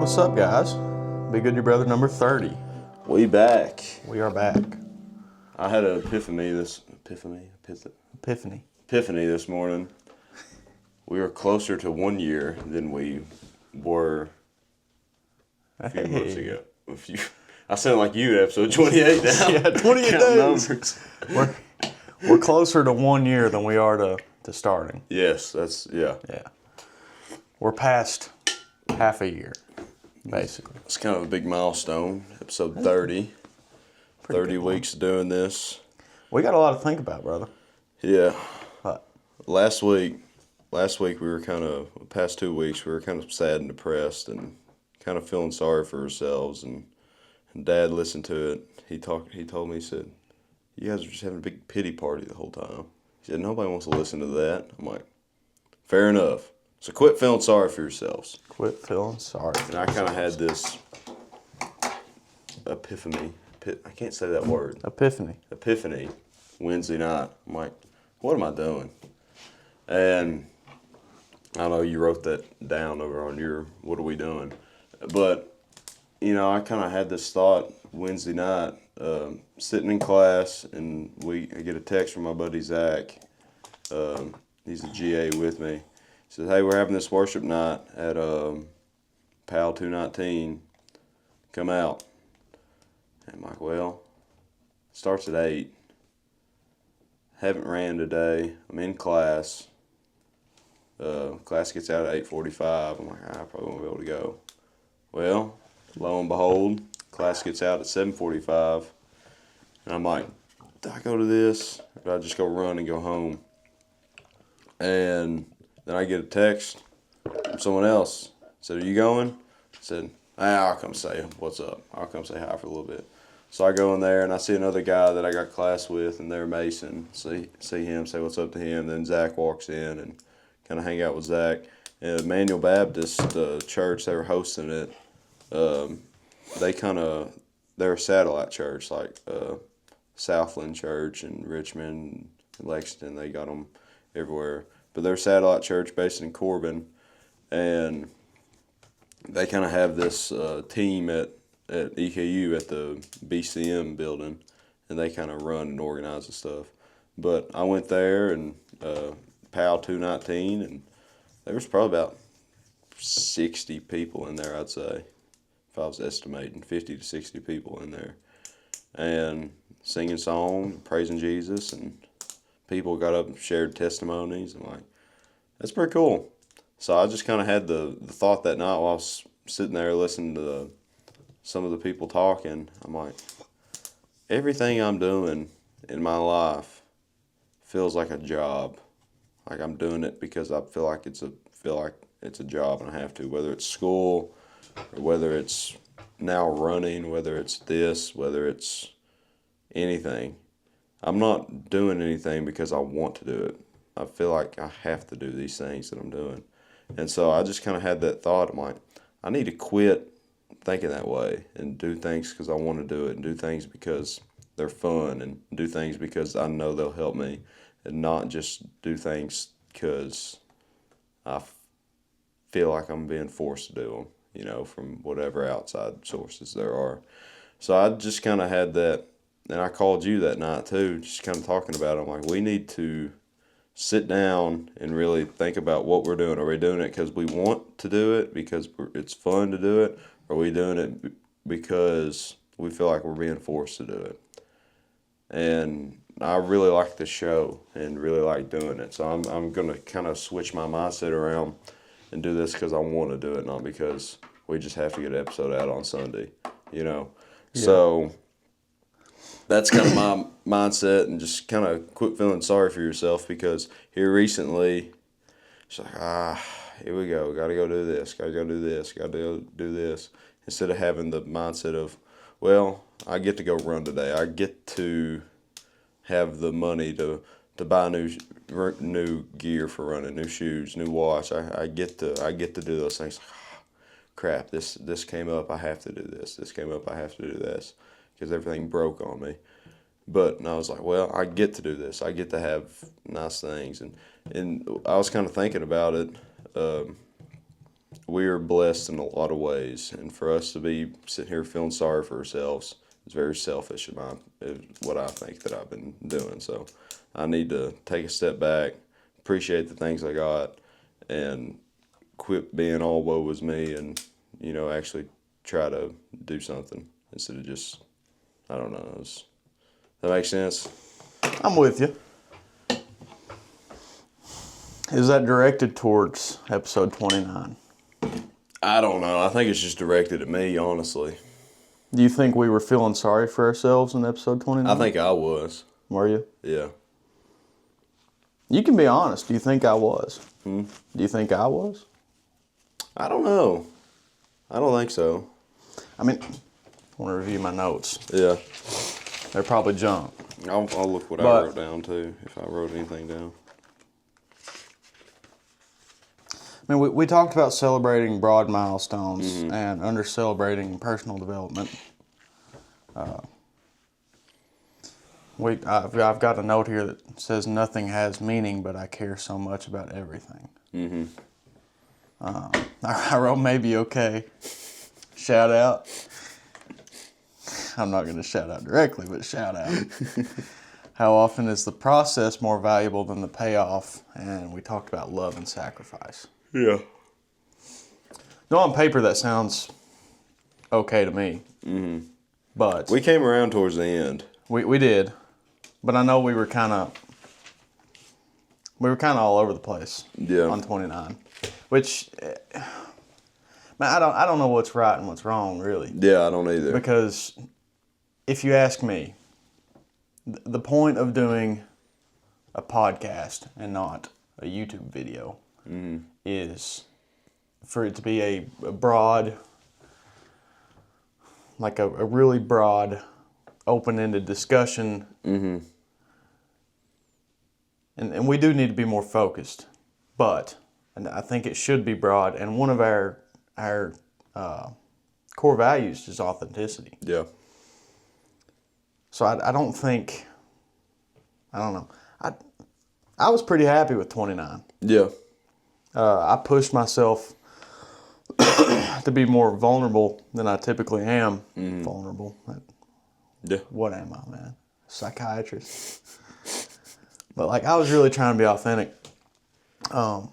What's up, guys? Be Good Your Brother number 30. We back. We are back. I had an epiphany this morning. We are closer to 1 year than we were a few months ago. I sound like you, episode 28 now. Yeah, 28 days. We're closer to 1 year than we are to starting. Yes, yeah. We're past half a year, basically. It's kind of a big milestone. Episode 30. 30 weeks doing this. We got a lot to think about, brother. Yeah. What? Last week we were the past 2 weeks, we were kind of sad and depressed and kind of feeling sorry for ourselves. And Dad listened to it. He told me, he said, you guys are just having a big pity party the whole time. He said, nobody wants to listen to that. I'm like, fair enough. So quit feeling sorry for yourselves. Quit feeling sorry. And I kind of had this epiphany. I can't say that word. Epiphany. Wednesday night. I'm like, what am I doing? And I know you wrote that down over on your what are we doing? But, I kind of had this thought Wednesday night, sitting in class, and I get a text from my buddy Zach. He's a GA with me. He says, hey, we're having this worship night at PAL 219. Come out. And I'm like, well, it starts at 8. Haven't ran today. I'm in class. Class gets out at 8:45. I'm like, I probably won't be able to go. Well, lo and behold, class gets out at 7:45. And I'm like, do I go to this? Or do I just go run and go home? And then I get a text from someone else. Said, are you going? I said, I'll come say what's up. I'll come say hi for a little bit. So I go in there and I see another guy that I got class with, and they're Mason. See him, say what's up to him. Then Zach walks in and kind of hang out with Zach. And Emmanuel Baptist church, they were hosting it. They're a satellite church, like Southland Church and Richmond and Lexington. They got them everywhere. But they're a satellite church based in Corbin, and they kind of have this team at EKU at the BCM building, and they kind of run and organize and stuff. But I went there and PAL 219, and there was probably about 60 people in there, I'd say, if I was estimating, 50 to 60 people in there, and singing songs, praising Jesus, and people got up and shared testimonies. I'm like, that's pretty cool. So I just kind of had the thought that night while I was sitting there listening to some of the people talking. I'm like, everything I'm doing in my life feels like a job. Like I'm doing it because I feel like it's a job and I have to, whether it's school or whether it's now running, whether it's this, whether it's anything. I'm not doing anything because I want to do it. I feel like I have to do these things that I'm doing. And so I just kind of had that thought. I'm like, I need to quit thinking that way and do things because I want to do it, and do things because they're fun, and do things because I know they'll help me, and not just do things because I feel like I'm being forced to do them, from whatever outside sources there are. So I just kind of had that. And I called you that night too, just kind of talking about it. I'm like, we need to sit down and really think about what we're doing. Are we doing it because we want to do it, because it's fun to do it? Or are we doing it because we feel like we're being forced to do it? And I really like the show and really like doing it. So I'm going to kind of switch my mindset around and do this because I want to do it, not because we just have to get an episode out on Sunday, Yeah. So that's kind of my mindset, and just kind of quit feeling sorry for yourself, because here recently, it's like, here we go, got to go do this, got to go do this, got to go do this, instead of having the mindset of, well, I get to go run today. I get to have the money to buy new gear for running, new shoes, new watch. I get to do those things. Crap, this came up, I have to do this. This came up, I have to do this, because everything broke on me. But I was like, well, I get to do this. I get to have nice things. And I was kind of thinking about it. we are blessed in a lot of ways, and for us to be sitting here feeling sorry for ourselves is very selfish is what I think that I've been doing. So I need to take a step back, appreciate the things I got, and quit being all woe is me, and actually try to do something instead of just, I don't know. That makes sense? I'm with you. Is that directed towards episode 29? I don't know. I think it's just directed at me, honestly. Do you think we were feeling sorry for ourselves in episode 29? I think I was. Were you? Yeah. You can be honest. Do you think I was? Do you think I was? I don't know. I don't think so. I mean, I want to review my notes. Yeah. They're probably junk. I'll look what I wrote down, too, if I wrote anything down. I mean, we talked about celebrating broad milestones and under celebrating personal development. I've got a note here that says nothing has meaning, but I care so much about everything. I wrote maybe okay. Shout out. I'm not going to shout out directly, but shout out. How often is the process more valuable than the payoff? And we talked about love and sacrifice. Yeah. No, on paper that sounds okay to me. But we came around towards the end. We did, but I know we were kind of all over the place. Yeah. On 29, which man, I don't know what's right and what's wrong really. Yeah, I don't either. Because if you ask me, the point of doing a podcast and not a YouTube video is for it to be a broad, like a really broad, open-ended discussion. And we do need to be more focused, and I think it should be broad. And one of our core values is authenticity. Yeah. So I don't know. I was pretty happy with 29. Yeah. I pushed myself to be more vulnerable than I typically am. Vulnerable. Yeah. What am I, man? Psychiatrist. But like, I was really trying to be authentic. I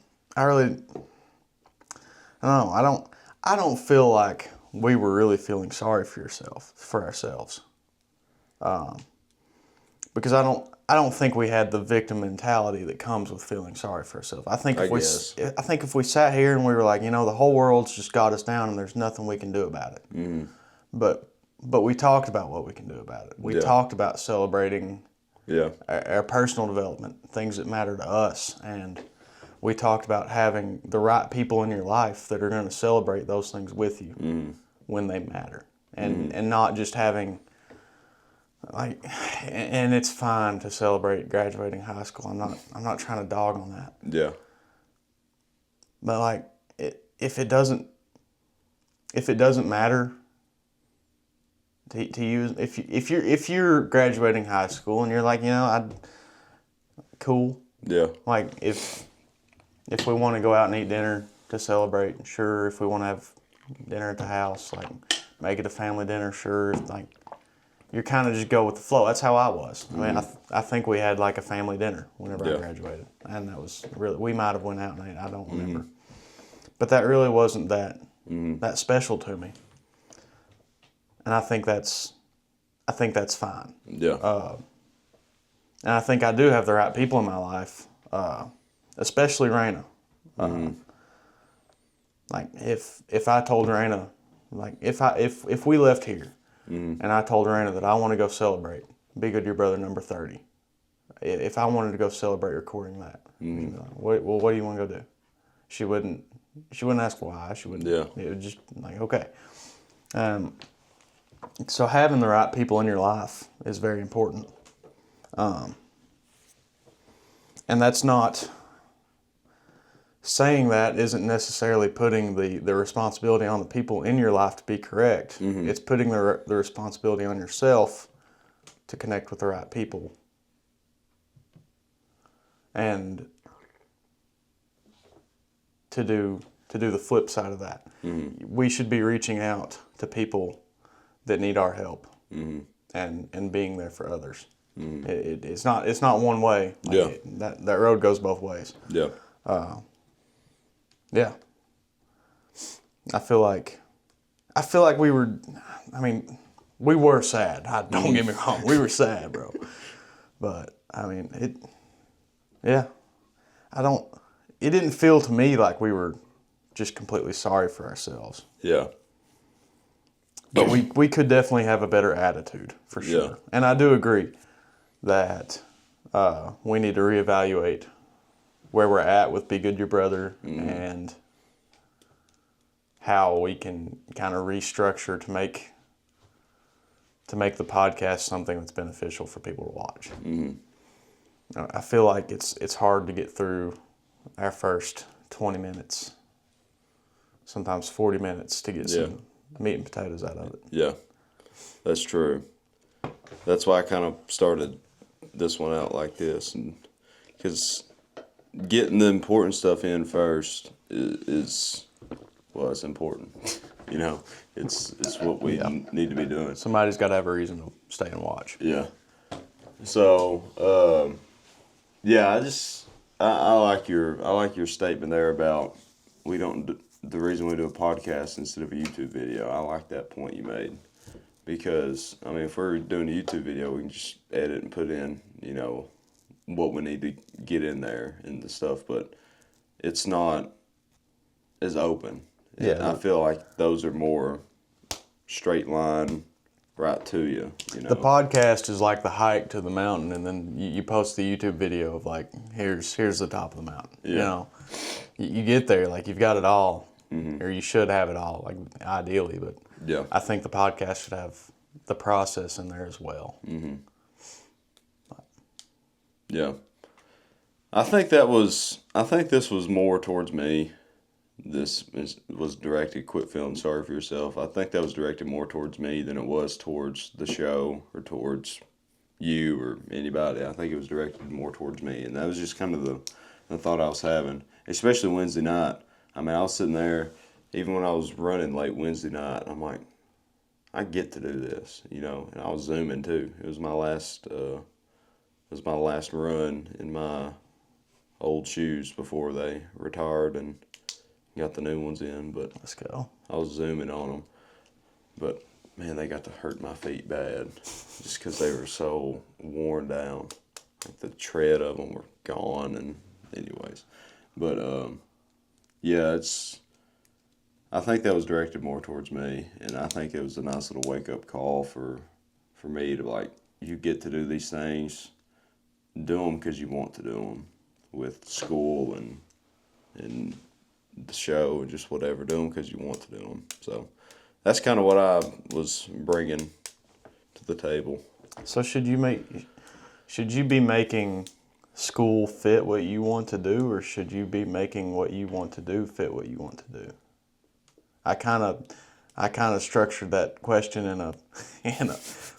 don't feel like we were really feeling sorry for ourselves. Because I don't think we had the victim mentality that comes with feeling sorry for ourselves. I think if we sat here and we were like, the whole world's just got us down and there's nothing we can do about it. But we talked about what we can do about it. We talked about celebrating our personal development, things that matter to us, and we talked about having the right people in your life that are going to celebrate those things with you when they matter, and not just having and it's fine to celebrate graduating high school. I'm not trying to dog on that. Yeah. But if it doesn't matter to you, if you're graduating high school and you're like, cool. Yeah. Like if we want to go out and eat dinner to celebrate, sure. If we want to have dinner at the house, make it a family dinner, sure. You kind of just go with the flow. That's how I was. I mean, I think we had a family dinner whenever I graduated, and that was really, we might have went out and ate. I don't remember, but that really wasn't that special to me, and I think that's fine. Yeah. And I think I do have the right people in my life, especially Raina. If I told Raina, if we left here. And I told Raina that I want to go celebrate Be Good to Your Brother number 30. If I wanted to go celebrate recording that, she'd be like, what do you want to go do? She wouldn't ask why. She wouldn't. Yeah. It would just okay. So having the right people in your life is very important. And that's not saying that isn't necessarily putting the responsibility on the people in your life to be correct. It's putting the responsibility on yourself to connect with the right people. And to to do the flip side of that. We should be reaching out to people that need our help and being there for others. It's not one way. That road goes both ways. Yeah. Yeah. I feel like we were. I mean, we were sad. Don't get me wrong. We were sad, bro. But I mean, it. Yeah. It didn't feel to me like we were just completely sorry for ourselves. Yeah. But we could definitely have a better attitude, for sure. Yeah. And I do agree that we need to reevaluate where we're at with Be Good Your Brother and how we can kind of restructure to make the podcast something that's beneficial for people to watch. I feel like it's hard to get through our first 20 minutes, sometimes 40 minutes, to get some meat and potatoes out of it. Yeah, that's true. That's why I kind of started this one out like this, and because getting the important stuff in first is it's important. You know, it's what we need to be doing. Somebody's got to have a reason to stay and watch. Yeah. So, I like your statement there about the reason we do a podcast instead of a YouTube video. I like that point you made, because I mean, if we're doing a YouTube video, we can just edit and put in, you know, what we need to get in there and the stuff, but it's not as open. Yeah. I feel like those are more straight line, right to you. You know, the podcast is like the hike to the mountain, and then you post the YouTube video of like, here's the top of the mountain. Yeah. You know, you get there like you've got it all, or you should have it all, like ideally. But yeah, I think the podcast should have the process in there as well. Yeah, I think this was more towards me. This was directed, quit feeling sorry for yourself. I think that was directed more towards me than it was towards the show or towards you or anybody. I think it was directed more towards me, and that was just kind of the thought I was having, especially Wednesday night. I mean, I was sitting there, even when I was running late Wednesday night, I'm like, I get to do this, you know, and I was zooming too. It was my last run in my old shoes before they retired and got the new ones in, but Let's go. I was zooming on them. But, man, they got to hurt my feet bad just because they were so worn down. Like the tread of them were gone, and anyways. But, I think that was directed more towards me, and I think it was a nice little wake-up call for me to, like, you get to do these things, do them because you want to do them, with school and the show and just whatever, do them because you want to do them. So that's kind of what I was bringing to the table. So should you be making school fit what you want to do, or should you be making what you want to do fit what you want to do? I kind of structured that question in a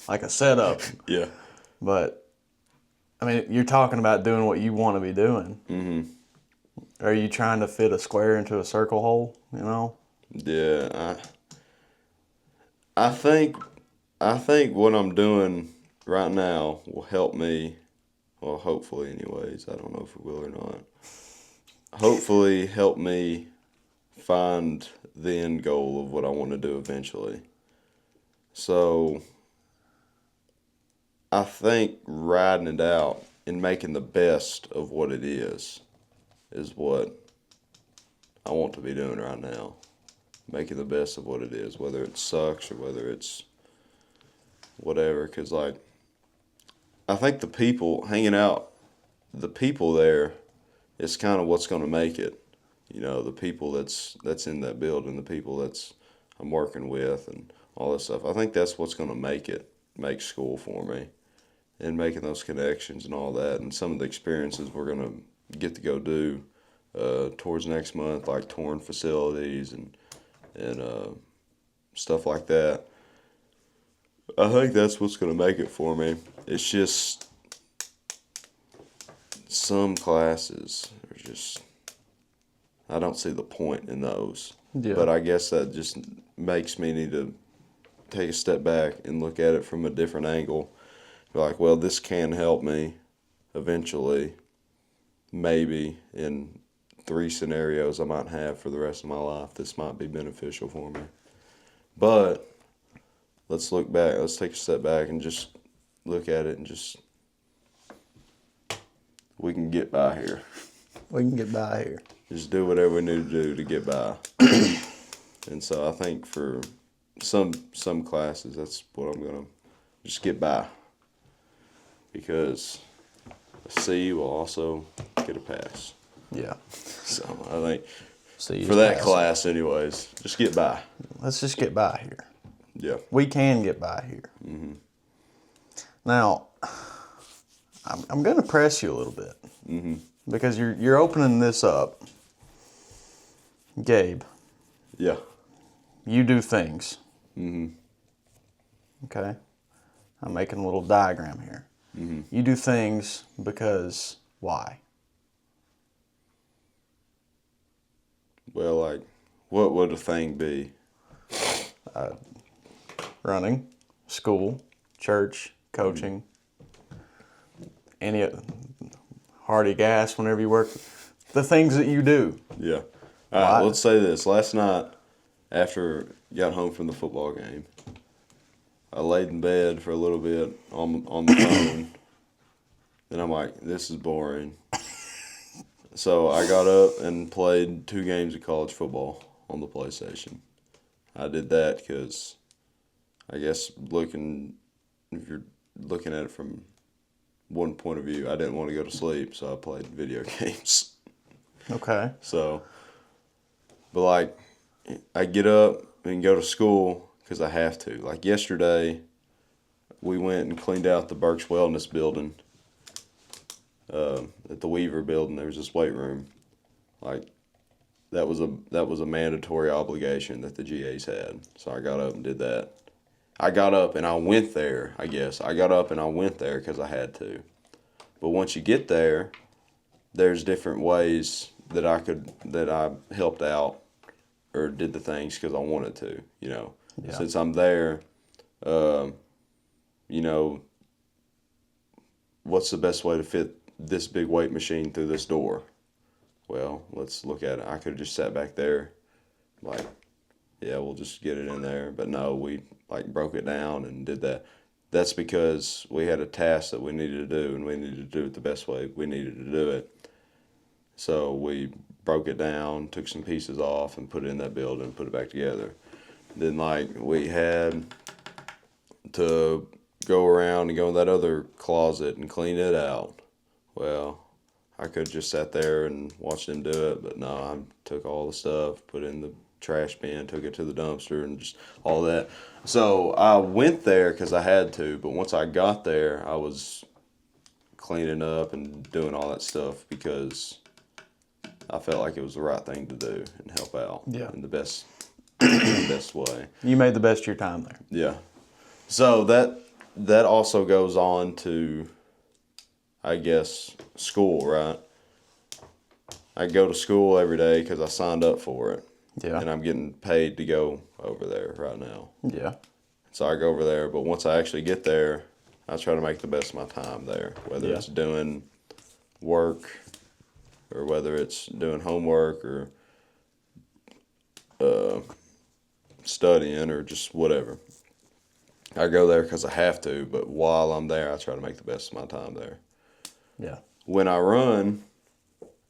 like a setup. Yeah. But I mean, you're talking about doing what you want to be doing. Mm-hmm. Are you trying to fit a square into a circle hole, you know? Yeah, I think what I'm doing right now will help me, well, hopefully anyways, I don't know if it will or not, hopefully help me find the end goal of what I want to do eventually. So I think riding it out and making the best of what it is what I want to be doing right now. Making the best of what it is, whether it sucks or whether it's whatever. Because, like, I think the people hanging out, the people there is kind of what's going to make it. You know, the people that's in that building, the people that's I'm working with and all this stuff. I think that's what's going to make school for me, and making those connections and all that, and some of the experiences we're going to get to go do towards next month, like touring facilities and stuff like that. I think that's what's going to make it for me. It's just some classes are just I don't see the point in those. Yeah. But I guess that just makes me need to take a step back and look at it from a different angle. Be like, well, this can help me eventually, maybe in 3 scenarios I might have for the rest of my life. This might be beneficial for me. But let's look back. Let's take a step back and just look at it and just, we can get by here. We can get by here. Just do whatever we need to do to get by. And so I think for some classes, that's what I'm going to just get by. Because a C will also get a pass. Yeah. So I think C for that class anyways, just get by. Let's just get by here. Yeah. We can get by here. Mm-hmm. Now, I'm going to press you a little bit. Mm-hmm. Because you're opening this up. Gabe. Yeah. You do things. Mm-hmm. Okay? I'm making a little diagram here. Mm-hmm. You do things because why? Well, like, what would a thing be? Running, school, church, coaching, any hearty gas whenever you work. The things that you do. Yeah. All right, let's say this. Last night, after I got home from the football game, I laid in bed for a little bit on the phone. Then I'm like, this is boring. So I got up and played 2 games of college football on the PlayStation. I did that because I guess if you're looking at it from one point of view, I didn't want to go to sleep, so I played video games. Okay. So, but like, I get up and go to school because I have to. Like yesterday, we went and cleaned out the Burke's Wellness building. At the Weaver building, there was this weight room. Like, that was a mandatory obligation that the GAs had. So I got up and did that. I got up and I went there, I guess. I got up and I went there because I had to. But once you get there, there's different ways that I helped out or did the things because I wanted to, you know. Yeah. Since I'm there, you know, what's the best way to fit this big weight machine through this door? Well, let's look at it. I could have just sat back there, like, yeah, we'll just get it in there. But no, we like broke it down and did that. That's because we had a task that we needed to do, and we needed to do it the best way we needed to do it. So we broke it down, took some pieces off, and put it in that building, put it back together. Then, like, we had to go around and go in that other closet and clean it out. Well, I could have just sat there and watched them do it, but no, I took all the stuff, put it in the trash bin, took it to the dumpster, and just all that. So I went there because I had to, but once I got there, I was cleaning up and doing all that stuff because I felt like it was the right thing to do and help out in the best way. You made the best of your time there. Yeah. So that also goes on to, I guess, school, right? I go to school every day because I signed up for it. Yeah. And I'm getting paid to go over there right now. Yeah. So I go over there, but once I actually get there, I try to make the best of my time there, whether it's doing work or whether it's doing homework or studying or just whatever. I go there because I have to, but while I'm there, I try to make the best of my time there. Yeah. When I run,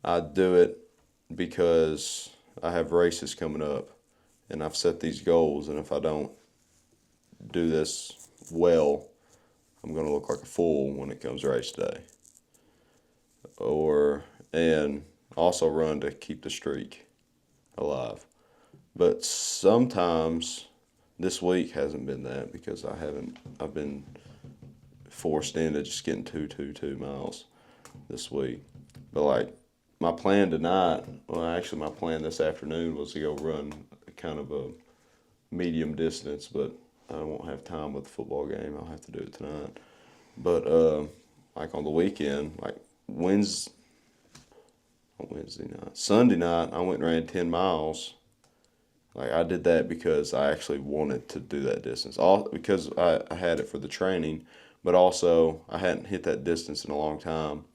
I do it because I have races coming up, and I've set these goals, and if I don't do this well, I'm going to look like a fool when it comes race day. And also run to keep the streak alive. But sometimes this week hasn't been that because I've been forced into just getting 2 miles this week. But like my plan tonight, my plan this afternoon was to go run kind of a medium distance, but I won't have time with the football game. I'll have to do it tonight. But like on the weekend, like Wednesday night. Sunday night, I went and ran 10 miles. Like, I did that because I actually wanted to do that distance. All because I had it for the training, but also I hadn't hit that distance in a long time,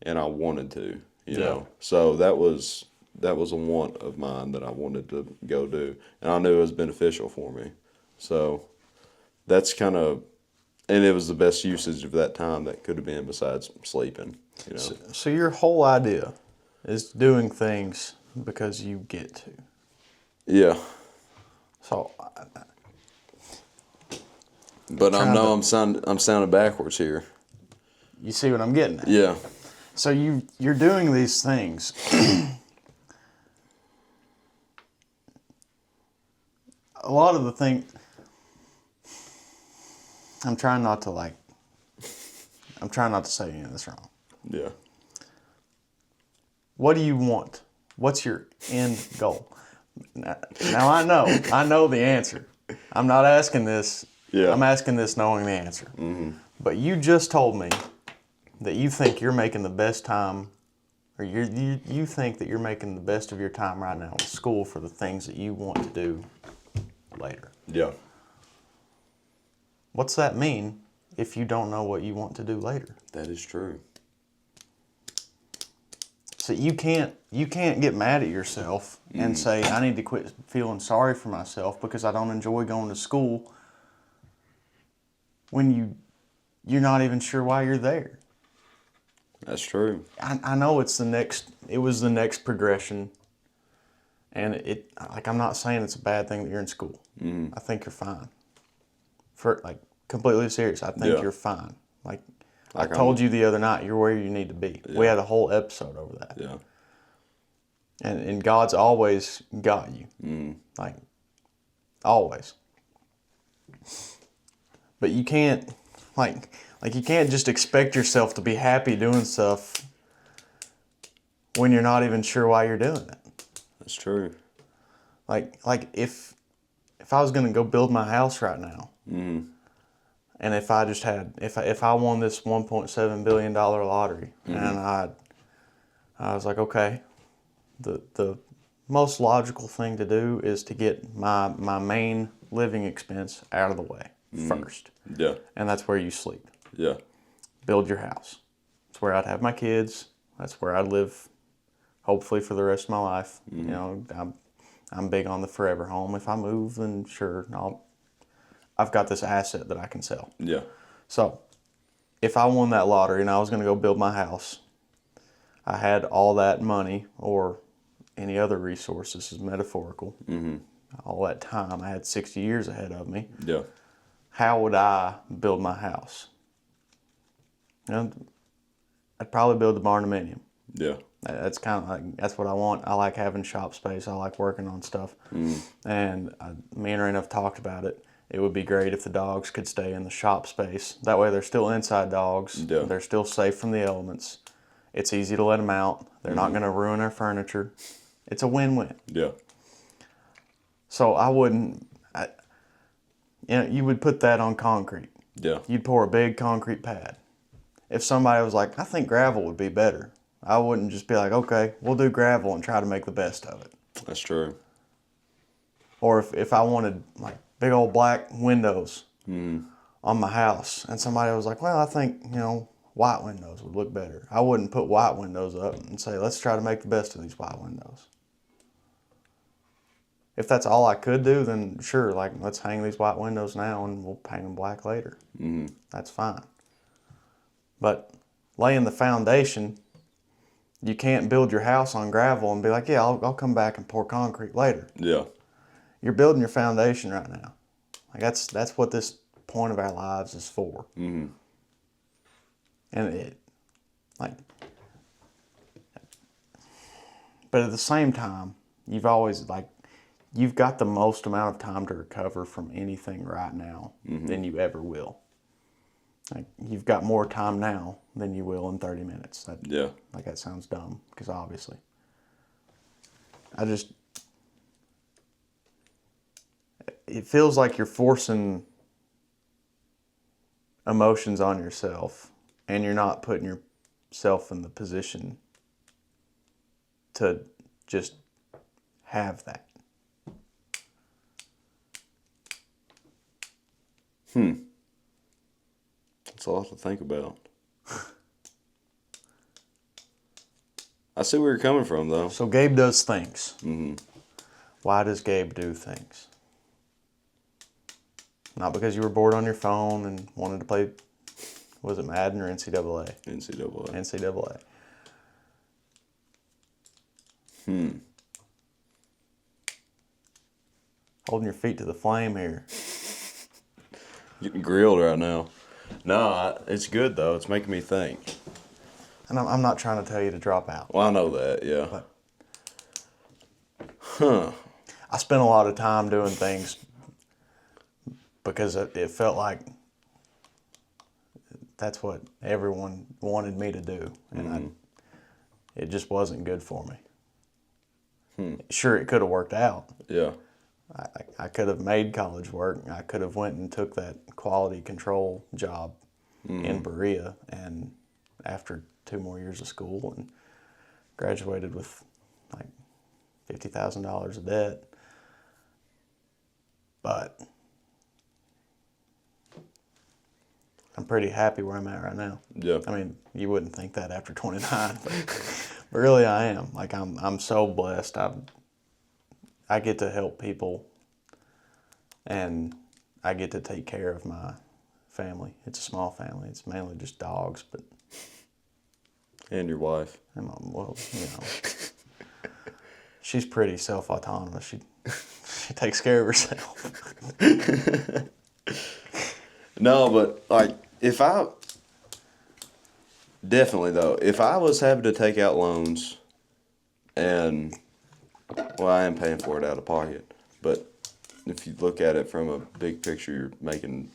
and I wanted to, you know. So that was a want of mine that I wanted to go do, and I knew it was beneficial for me. So that's kind of, and it was the best usage of that time that could have been besides sleeping, you know. So your whole idea is doing things because you get to. Yeah. So, but I'm sounding backwards here. You see what I'm getting at? Yeah. So you're doing these things. A lot of the thing. I'm trying not to say any of this wrong. Yeah. What do you want? What's your end goal? Now I know the answer. I'm not asking this. Yeah. I'm asking this knowing the answer. Mm-hmm. But you just told me that you think you're making the best time, or you think that you're making the best of your time right now in school for the things that you want to do later. Yeah. What's that mean if you don't know what you want to do later? That is true. So you can't get mad at yourself and say, I need to quit feeling sorry for myself because I don't enjoy going to school when you're not even sure why you're there. That's true. I know it was the next progression, and I'm not saying it's a bad thing that you're in school. Mm-hmm. I think you're fine. Completely serious, I think you're fine. Like I told you the other night, you're where you need to be. Yeah. We had a whole episode over that. Yeah. And God's always got you. Mm. Like, always. But you can't, like you can't just expect yourself to be happy doing stuff when you're not even sure why you're doing it. That's true. Like if I was going to go build my house right now, and if I just had, if I won this $1.7 billion lottery, and I was like, okay, the most logical thing to do is to get my main living expense out of the way first. Yeah. And that's where you sleep. Yeah. Build your house. That's where I'd have my kids. That's where I'd live, hopefully for the rest of my life. You know, I'm big on the forever home. If I move, then sure, I've got this asset that I can sell. Yeah. So, if I won that lottery and I was going to go build my house, I had all that money or any other resources, is metaphorical. All that time, I had 60 years ahead of me. Yeah. How would I build my house? You know, I'd probably build the barndominium. Yeah. That's kind of like, that's what I want. I like having shop space. I like working on stuff. And me and Raina have talked about it. It would be great if the dogs could stay in the shop space. That way they're still inside dogs. Yeah. They're still safe from the elements. It's easy to let them out. They're not going to ruin our furniture. It's a win-win. Yeah. So I wouldn't, you would put that on concrete. Yeah. You'd pour a big concrete pad. If somebody was like, I think gravel would be better, I wouldn't just be like, okay, we'll do gravel and try to make the best of it. That's true. Or if I wanted like big old black windows on my house and somebody was like, well, I think, white windows would look better. I wouldn't put white windows up and say, let's try to make the best of these white windows. If that's all I could do, then sure, like, let's hang these white windows now and we'll paint them black later. That's fine. But laying the foundation, you can't build your house on gravel and be like, yeah, I'll come back and pour concrete later. Yeah. You're building your foundation right now. Like that's what this point of our lives is for. And but at the same time, you've got the most amount of time to recover from anything right now than you ever will. Like, you've got more time now than you will in 30 minutes. That sounds dumb, because obviously. It feels like you're forcing emotions on yourself, and you're not putting yourself in the position to just have that. That's a lot to think about. I see where you're coming from, though. So Gabe does things. Mm-hmm. Why does Gabe do things? Not because you were bored on your phone and wanted to play, was it Madden or NCAA? NCAA. NCAA. Holding your feet to the flame here. Getting grilled right now. No, it's good, though. It's making me think. And I'm not trying to tell you to drop out. Well, I know that, yeah. But I spent a lot of time doing things because it felt like that's what everyone wanted me to do. And it just wasn't good for me. Sure, it could have worked out. Yeah. I could have made college work. I could have went and took that quality control job in Berea, and after 2 more years of school, and graduated with like $50,000 of debt. But I'm pretty happy where I'm at right now. Yeah. I mean, you wouldn't think that after 29, but really I am. Like I'm so blessed. I get to help people, and I get to take care of my family. It's a small family. It's mainly just dogs, but. And your wife. And well, you know, she's pretty self-autonomous. She takes care of herself. No, but like if I was having to take out loans, and well, I am paying for it out of pocket, but if you look at it from a big picture, you're making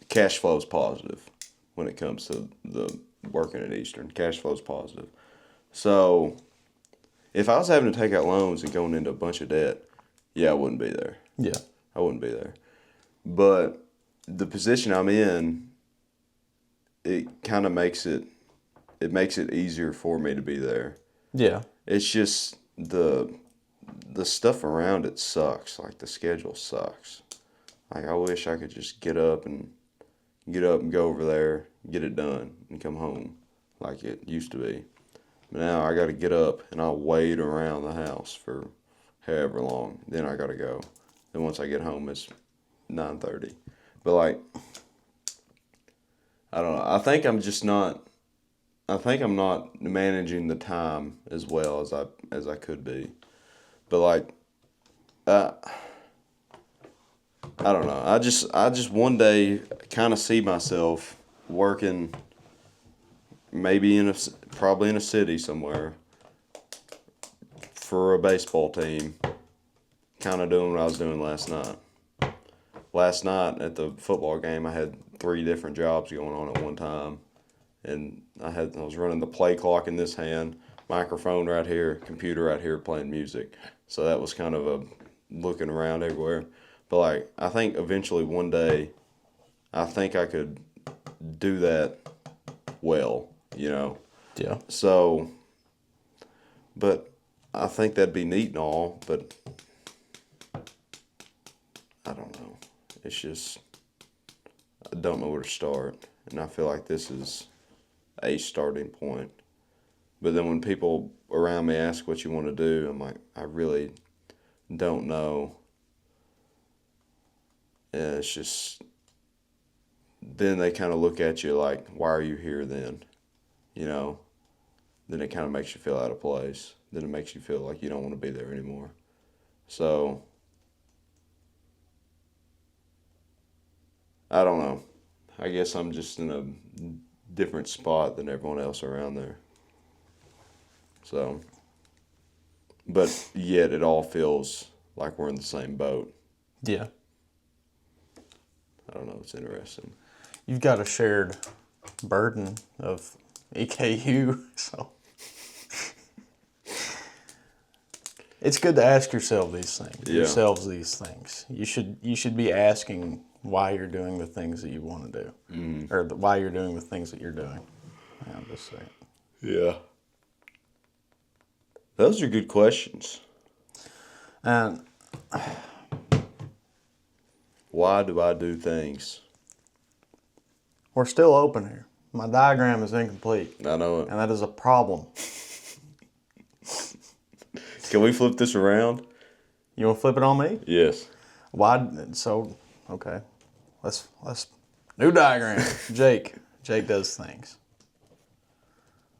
cash flow is positive when it comes to the working at Eastern. Cash flow is positive. So if I was having to take out loans and going into a bunch of debt, yeah, I wouldn't be there. Yeah. I wouldn't be there. But the position I'm in, it kind of makes it easier for me to be there. Yeah. It's just the stuff around it sucks. Like the schedule sucks. Like I wish I could just get up and go over there, get it done, and come home like it used to be. But now I got to get up and I'll wait around the house for however long. Then I got to go. Then once I get home, it's 9:30. But like, I don't know. I think I'm not managing the time as well as I could be. But like, I don't know. I just one day kind of see myself working, maybe probably in a city somewhere for a baseball team, kind of doing what I was doing last night. Last night at the football game, I had 3 different jobs going on at one time, and I was running the play clock in this hand, microphone right here, computer right here, playing music. So that was kind of a looking around everywhere. But like, I think eventually one day, I think I could do that well, you know. Yeah. So, but I think that'd be neat and all, but I don't know. It's just, I don't know where to start. And I feel like this is a starting point. But then when people around me ask what you want to do, I'm like, I really don't know. And it's just, then they kind of look at you like, why are you here then? You know? Then it kind of makes you feel out of place. Then it makes you feel like you don't want to be there anymore. So, I don't know. I guess I'm just in a different spot than everyone else around there. So, but yet it all feels like we're in the same boat. Yeah. I don't know. It's interesting. You've got a shared burden of EKU, so it's good to ask yourselves these things. You should be asking why you're doing the things that you want to do, or why you're doing the things that you're doing. Yeah, I'm just saying. Yeah. Those are good questions. And why do I do things? we're still open here. My diagram is incomplete. I know it. And that is a problem. Can we flip this around? You want to flip it on me? Yes. Why? So, okay. Let's new diagram. Jake. Jake does things.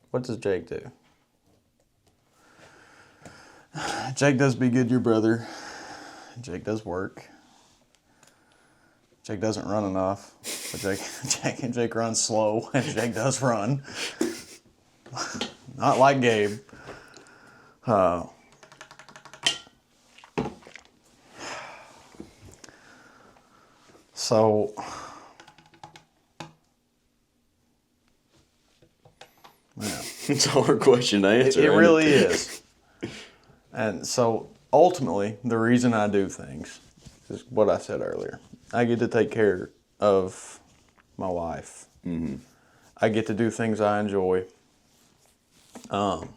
What does Jake do? Jake does be good, your brother. Jake does work. Jake doesn't run enough. But Jake runs slow, and Jake does run. Not like Gabe. So, yeah. It's a hard question to answer. It really is. And so, ultimately, the reason I do things is what I said earlier. I get to take care of my wife. Mm-hmm. I get to do things I enjoy. And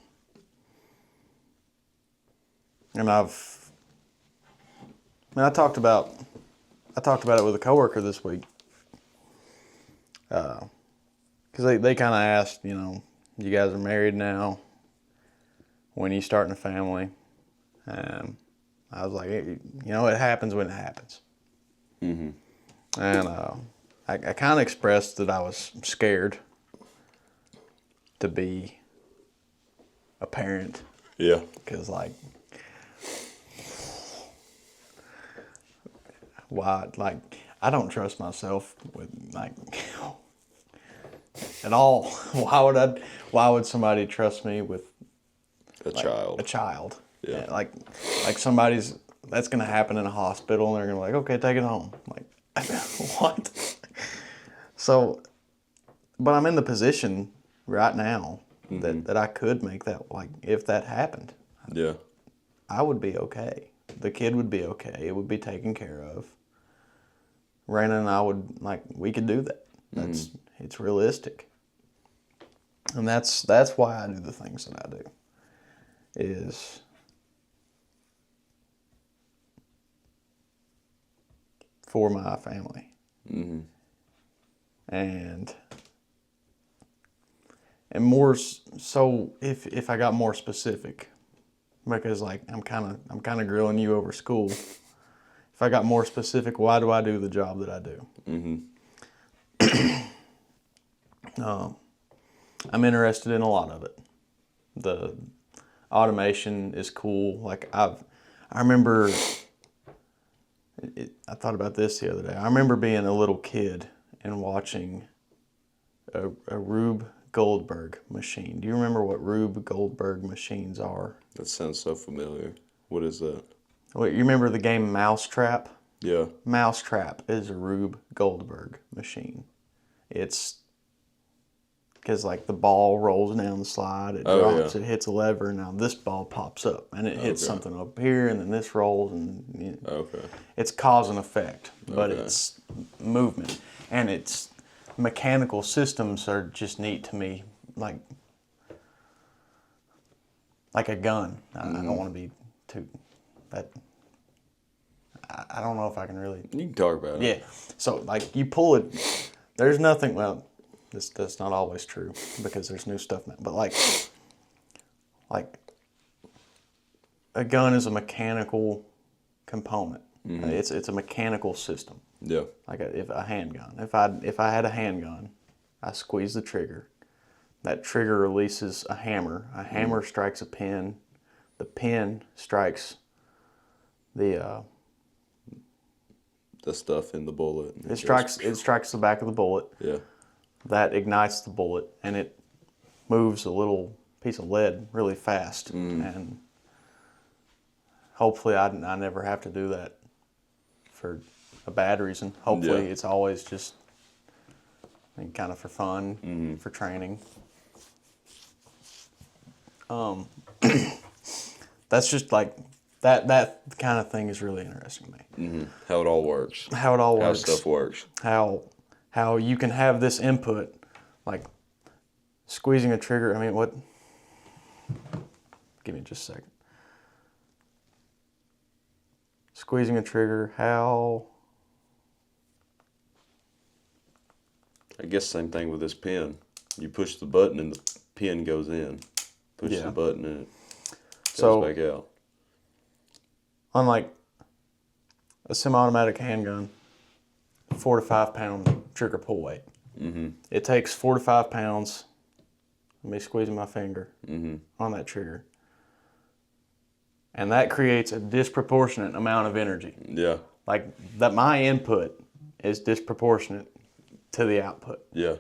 I talked about it with a coworker this week. Because they kind of asked, you guys are married now. When are you starting a family? And I was like, it happens when it happens. Mm-hmm. And I kind of expressed that I was scared to be a parent. Yeah. Because, I don't trust myself with, at all. Why would somebody trust me with a child? A child. Yeah. Like somebody's, that's going to happen in a hospital, and they're going to be like, okay, take it home. What? So, but I'm in the position right now that I could make that, if that happened. Yeah. I would be okay. The kid would be okay. It would be taken care of. Raina and I would, we could do that. It's realistic. And that's why I do the things that I do. Is for my family. Mm-hmm. And more so if I got more specific, because I'm kind of grilling you over school. If I got more specific, why do I do the job that I do? Mm-hmm. I'm interested in a lot of it. The automation is cool. I remember. I thought about this the other day. I remember being a little kid and watching a Rube Goldberg machine. Do you remember what Rube Goldberg machines are? That sounds so familiar. What is that? Wait, you remember the game Mousetrap? Yeah. Mousetrap is a Rube Goldberg machine. It's because the ball rolls down the slide, it drops, it hits a lever. Now this ball pops up and it hits something up here, and then this rolls, and it's cause and effect, but it's movement, and it's mechanical systems are just neat to me, like a gun. I don't want to be too that. I don't know if I can really. You can talk about it. Yeah, so you pull it. There's nothing. Well, that's not always true because there's new stuff now. But a gun is a mechanical component. Mm-hmm. It's a mechanical system. Yeah. If a handgun. If I had a handgun, I squeeze the trigger. That trigger releases a hammer. A hammer strikes a pin. The pin strikes the stuff in the bullet. It strikes the back of the bullet. Yeah. That ignites the bullet, and it moves a little piece of lead really fast. And hopefully I never have to do that for a bad reason. Hopefully it's always just kind of for fun, for training. That's just that kind of thing is really interesting to me. Mm-hmm. How it all works. How stuff works. How you can have this input, squeezing a trigger. I mean, Give me just a second. Squeezing a trigger, how? I guess same thing with this pin. You push the button and the pin goes in. Push the button and it goes back out. Unlike a semi-automatic handgun, 4 to 5 pound trigger pull weight. Mm-hmm. It takes 4 to 5 pounds. Let me squeeze my finger on that trigger. And that creates a disproportionate amount of energy. Yeah. Like that, my input is disproportionate to the output. Yeah.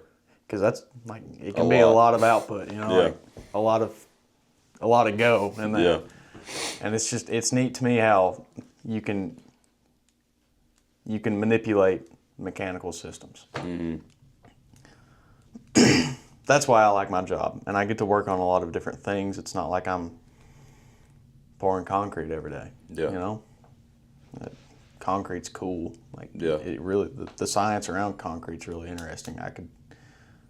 Because that's like, it can be a lot of output, you know, like a lot of go in that. Yeah. And it's neat to me how you can manipulate mechanical systems. Mm-hmm. That's why I like my job, and I get to work on a lot of different things. It's not like I'm pouring concrete every day. Yeah. You know, concrete's cool. Like, it really, the science around concrete's really interesting. I could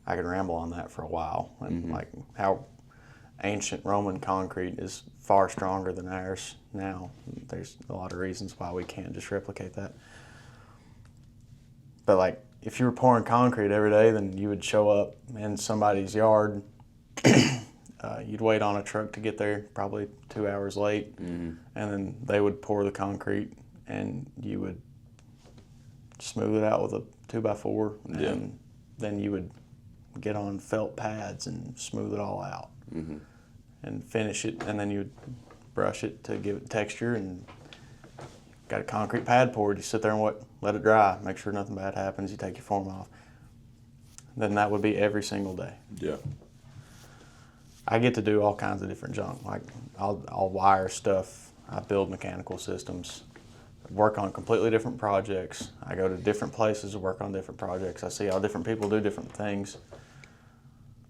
ramble on that for a while, and like how ancient Roman concrete is far stronger than ours now. There's a lot of reasons why we can't just replicate that. But like, if you were pouring concrete every day, then you would show up in somebody's yard. You'd wait on a truck to get there, probably 2 hours late, and then they would pour the concrete, and you would smooth it out with a 2x4, and then you would get on felt pads and smooth it all out, and finish it, and then you would brush it to give it texture, and got a concrete pad poured. You sit there and let it dry, make sure nothing bad happens. You take your form off. Then that would be every single day. Yeah. I get to do all kinds of different junk. Like I'll wire stuff. I build mechanical systems. Work on completely different projects. I go to different places to work on different projects. I see how different people do different things.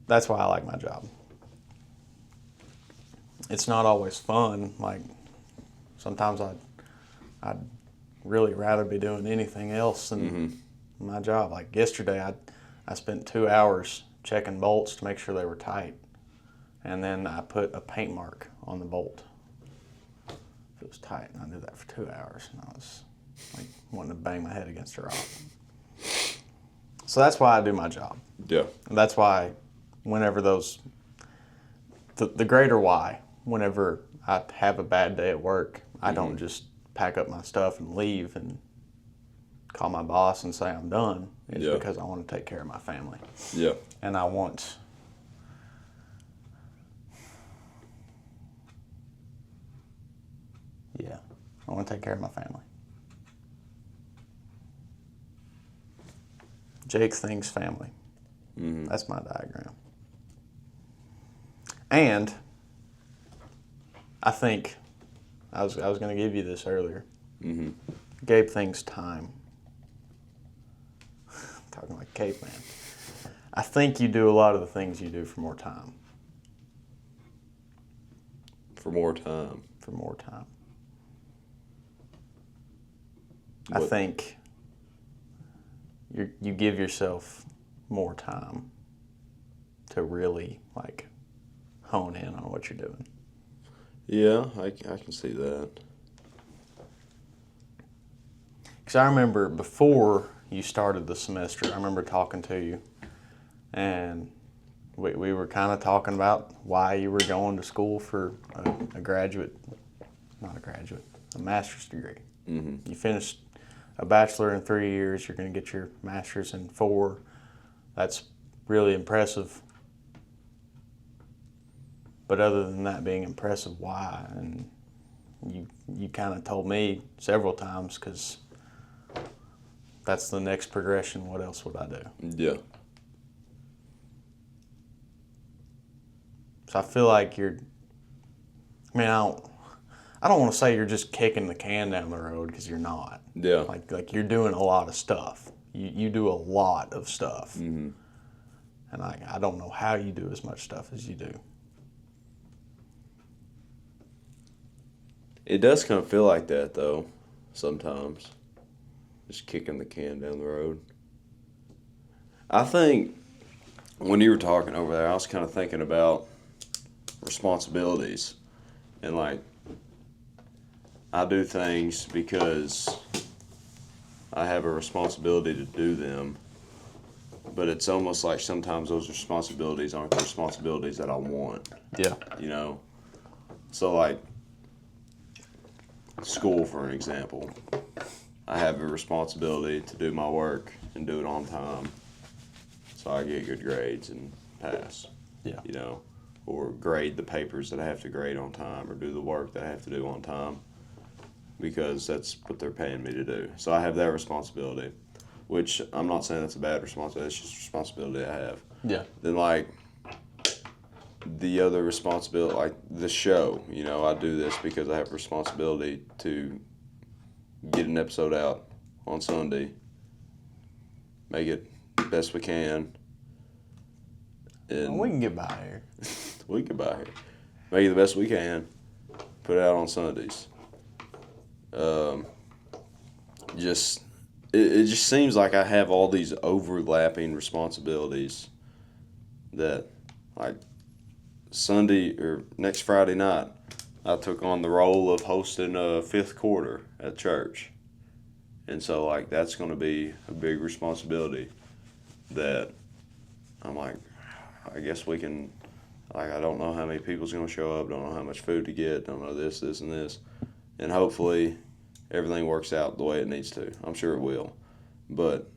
That's why I like my job. It's not always fun. Like sometimes I'd really rather be doing anything else than my job. Like yesterday, I spent 2 hours checking bolts to make sure they were tight. And then I put a paint mark on the bolt. If it was tight, and I did that for 2 hours. And I was like wanting to bang my head against a rock. So that's why I do my job. Yeah. And that's why whenever the greater why, whenever I have a bad day at work, I don't just pack up my stuff and leave and call my boss and say I'm done. It's because I want to take care of my family. Yeah. And I want to take care of my family. Jake thinks family. That's my diagram. And I think I was going to give you this earlier. Gabe thinks time. Talking like caveman. I think you do a lot of the things you do for more time. For more time. For more time. What? I think you give yourself more time to really like hone in on what you're doing. Yeah, I can see that. Because I remember before you started the semester, I remember talking to you, and we were kind of talking about why you were going to school for a master's degree. You finished a bachelor in 3 years, you're going to get your master's in 4. That's really impressive. But other than that being impressive, why? And you kind of told me several times, because that's the next progression. What else would I do? Yeah. So I feel like I don't want to say you're just kicking the can down the road, because you're not. Yeah. Like you're doing a lot of stuff. You do a lot of stuff. And I don't know how you do as much stuff as you do. It does kind of feel like that, though, sometimes. Just kicking the can down the road. I think when you were talking over there, I was kind of thinking about responsibilities. And like, I do things because I have a responsibility to do them, but it's almost like sometimes those responsibilities aren't the responsibilities that I want. Yeah. You know? So like, school for an example. I have a responsibility to do my work and do it on time so I get good grades and pass. Yeah. You know? Or grade the papers that I have to grade on time, or do the work that I have to do on time, because that's what they're paying me to do. So I have that responsibility, which I'm not saying that's a bad responsibility, it's just a responsibility I have. Yeah. Then like the other responsibility, like the show, you know, I do this because I have a responsibility to get an episode out on Sunday, make it the best we can. And we can get by here. we can buy here. Make it the best we can. Put it out on Sundays. It just seems like I have all these overlapping responsibilities that, like, Sunday or next Friday night, I took on the role of hosting a fifth quarter at church. And so, like, that's going to be a big responsibility that I'm like, I guess we can, like, I don't know how many people's going to show up, don't know how much food to get, don't know this, and this. And hopefully everything works out the way it needs to. I'm sure it will. But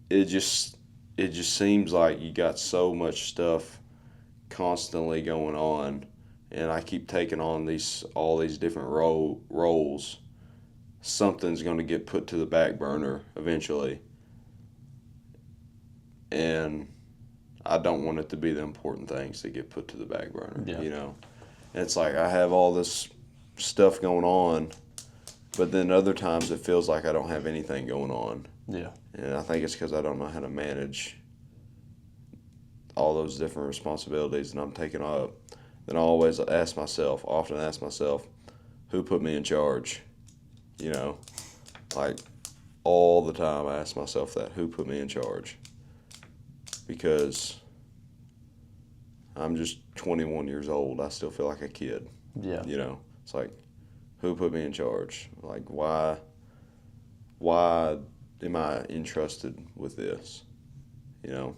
it just seems like you got so much stuff constantly going on, and I keep taking on all these different roles. Something's going to get put to the back burner eventually. And I don't want it to be the important things that get put to the back burner, you know. And it's like I have all this stuff going on, but then other times it feels like I don't have anything going on. Yeah. And I think it's because I don't know how to manage all those different responsibilities that I'm taking up. Then I always often ask myself, who put me in charge? You know, like all the time I ask myself that, who put me in charge? Because I'm just 21 years old. I still feel like a kid. Yeah. You know, it's like, who put me in charge? Like, why am I entrusted with this? You know?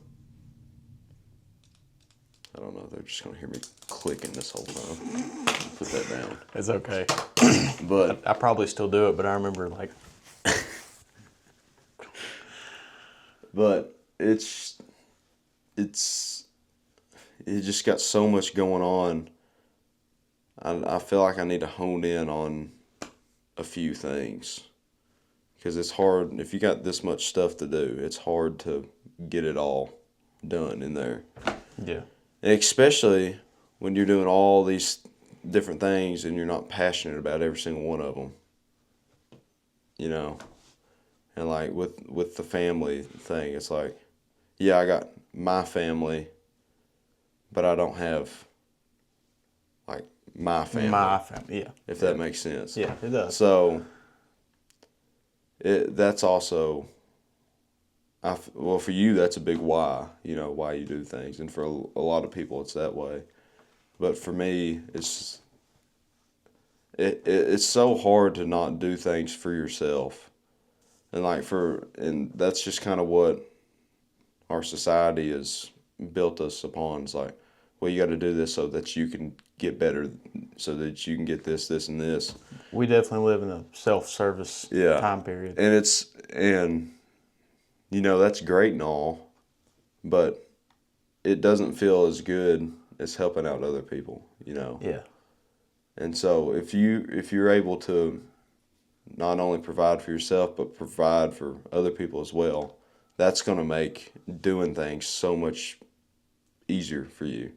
I don't know. They're just going to hear me clicking this whole time. Put that down. It's okay. But I probably still do it, but I remember, like... But it just got so much going on. I feel like I need to hone in on a few things, because it's hard if you got this much stuff to do. It's hard to get it all done in there. Yeah. And especially when you're doing all these different things and you're not passionate about every single one of them. You know, and like with the family thing, it's like, yeah, I got my family, but I don't have, like, my family. My family, yeah. If that makes sense. Yeah, it does. So, that's also, well, for you, that's a big why, you know, why you do things. And for a lot of people, it's that way. But for me, it's so hard to not do things for yourself. And that's just kind of what our society has built us upon. It's like, well, you got to do this so that you can get better, so that you can get this, and this. We definitely live in a self-service time period. And you know, that's great and all, but it doesn't feel as good as helping out other people, you know. Yeah. And so if you're able to not only provide for yourself, but provide for other people as well, that's going to make doing things so much easier for you,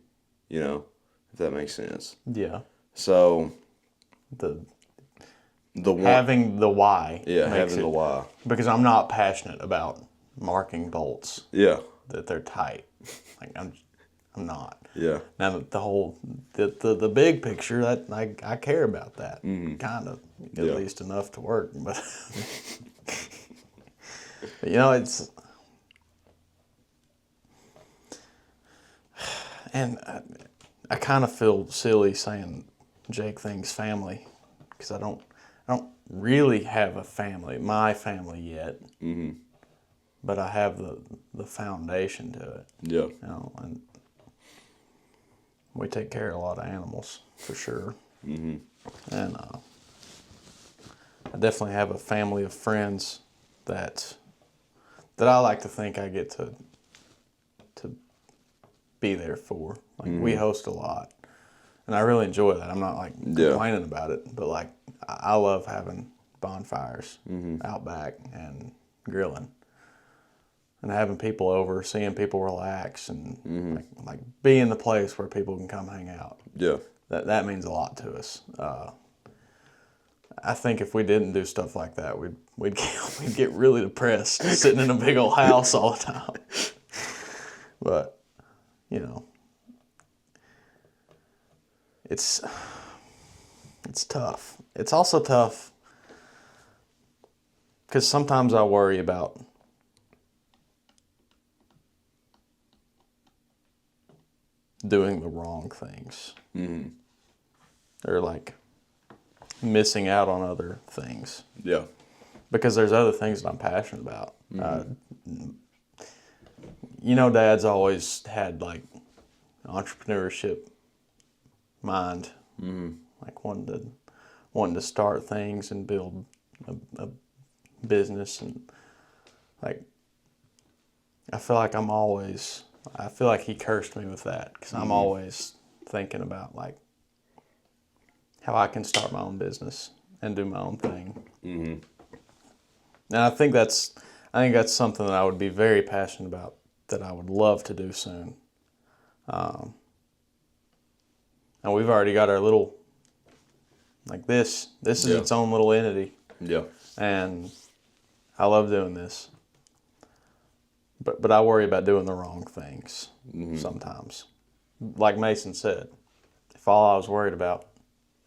you know, if that makes sense. Yeah. So having the why. Yeah, having the why. Because I'm not passionate about marking bolts. Yeah. That they're tight. Like I'm not. Yeah. Now the big picture, that I care about that, kind of, at least enough to work. But, but you know, it's, and I kind of feel silly saying Jake thing's family, because I don't really have a family, my family yet. Mm-hmm. But I have the foundation to it. Yeah. You know, and we take care of a lot of animals for sure. Mm-hmm. And I definitely have a family of friends that I like to think I get to be there for. Like we host a lot, and I really enjoy that. I'm not like complaining about it, but like I love having bonfires out back and grilling. And having people over, seeing people relax, and like being the place where people can come hang out. Yeah. That means a lot to us. I think if we didn't do stuff like that, we'd get really depressed sitting in a big old house all the time. But, you know, it's tough. It's also tough because sometimes I worry about doing the wrong things. Mm-hmm. Or like missing out on other things. Yeah. Because there's other things that I'm passionate about. Mm-hmm. You know, Dad's always had like entrepreneurship mind. Mm-hmm. Like wanting to start things and build a business, and like I feel like he cursed me with that, because I'm always thinking about like how I can start my own business and do my own thing. Mm-hmm. And I think that's something that I would be very passionate about, that I would love to do soon. And we've already got our little, like this is its own little entity. Yeah. And I love doing this. But I worry about doing the wrong things sometimes. Like Mason said, if all I was worried about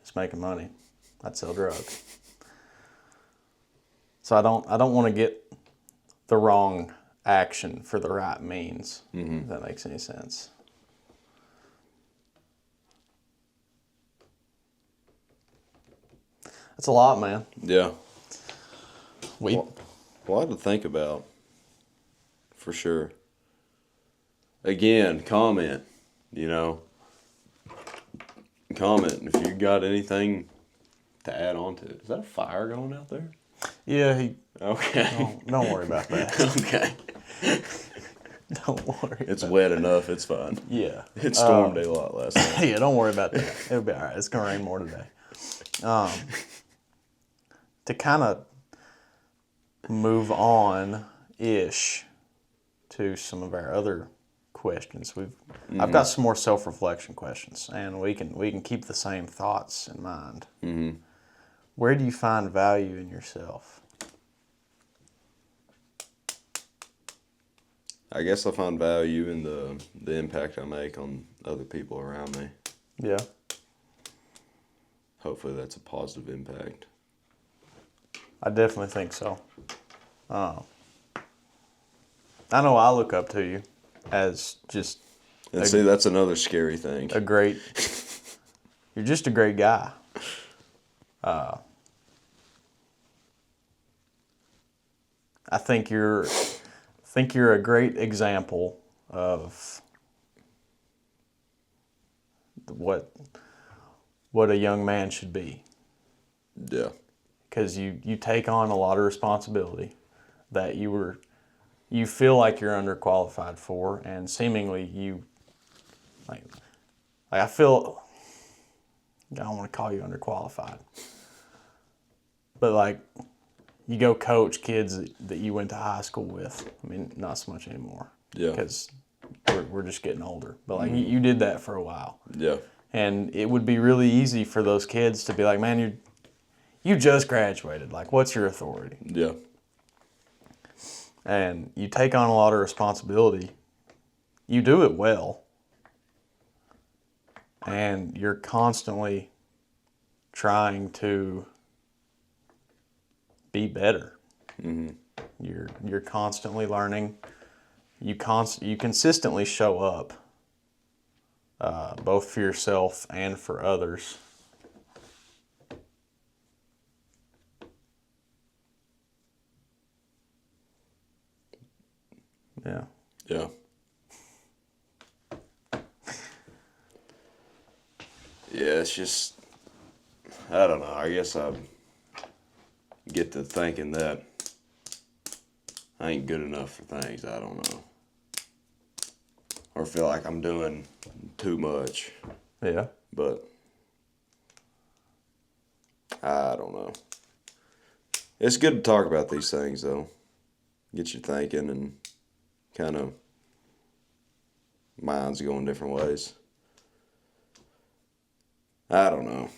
is making money, I'd sell drugs. So I don't want to get the wrong action for the right means, if that makes any sense. That's a lot, man. Yeah. A lot to think about, for sure. Again, comment, Comment if you got anything to add on to it. Is that a fire going out there? Yeah, Okay. Don't worry about that. Okay. Don't worry. It's wet enough. It's fine. Yeah. It stormed a lot last night. Yeah, don't worry about that. It'll be all right. It's going to rain more today. To kind of move on-ish to some of our other questions, I've got some more self-reflection questions, and we can keep the same thoughts in mind. Mm-hmm. Where do you find value in yourself? I guess I find value in the impact I make on other people around me. Yeah. Hopefully that's a positive impact. I definitely think so. I know I look up to you as just... And see, that's another scary thing. You're just a great guy. I think you're a great example of what a young man should be. Yeah. Because you take on a lot of responsibility that you feel like you're underqualified for, and seemingly I feel, I don't want to call you underqualified, but like you go coach kids that you went to high school with. I mean, not so much anymore. Yeah. Because we're just getting older. But like you did that for a while. Yeah. And it would be really easy for those kids to be like, man, you just graduated. Like, what's your authority? Yeah. And you take on a lot of responsibility. You do it well. And you're constantly trying to be better. Mm-hmm. You're constantly learning. You consistently show up, both for yourself and for others. Yeah. Yeah. Yeah, it's just, I don't know. I guess I get to thinking that I ain't good enough for things. I don't know. Or feel like I'm doing too much. Yeah. But I don't know. It's good to talk about these things, though. Get you thinking and kind of minds going different ways. I don't know.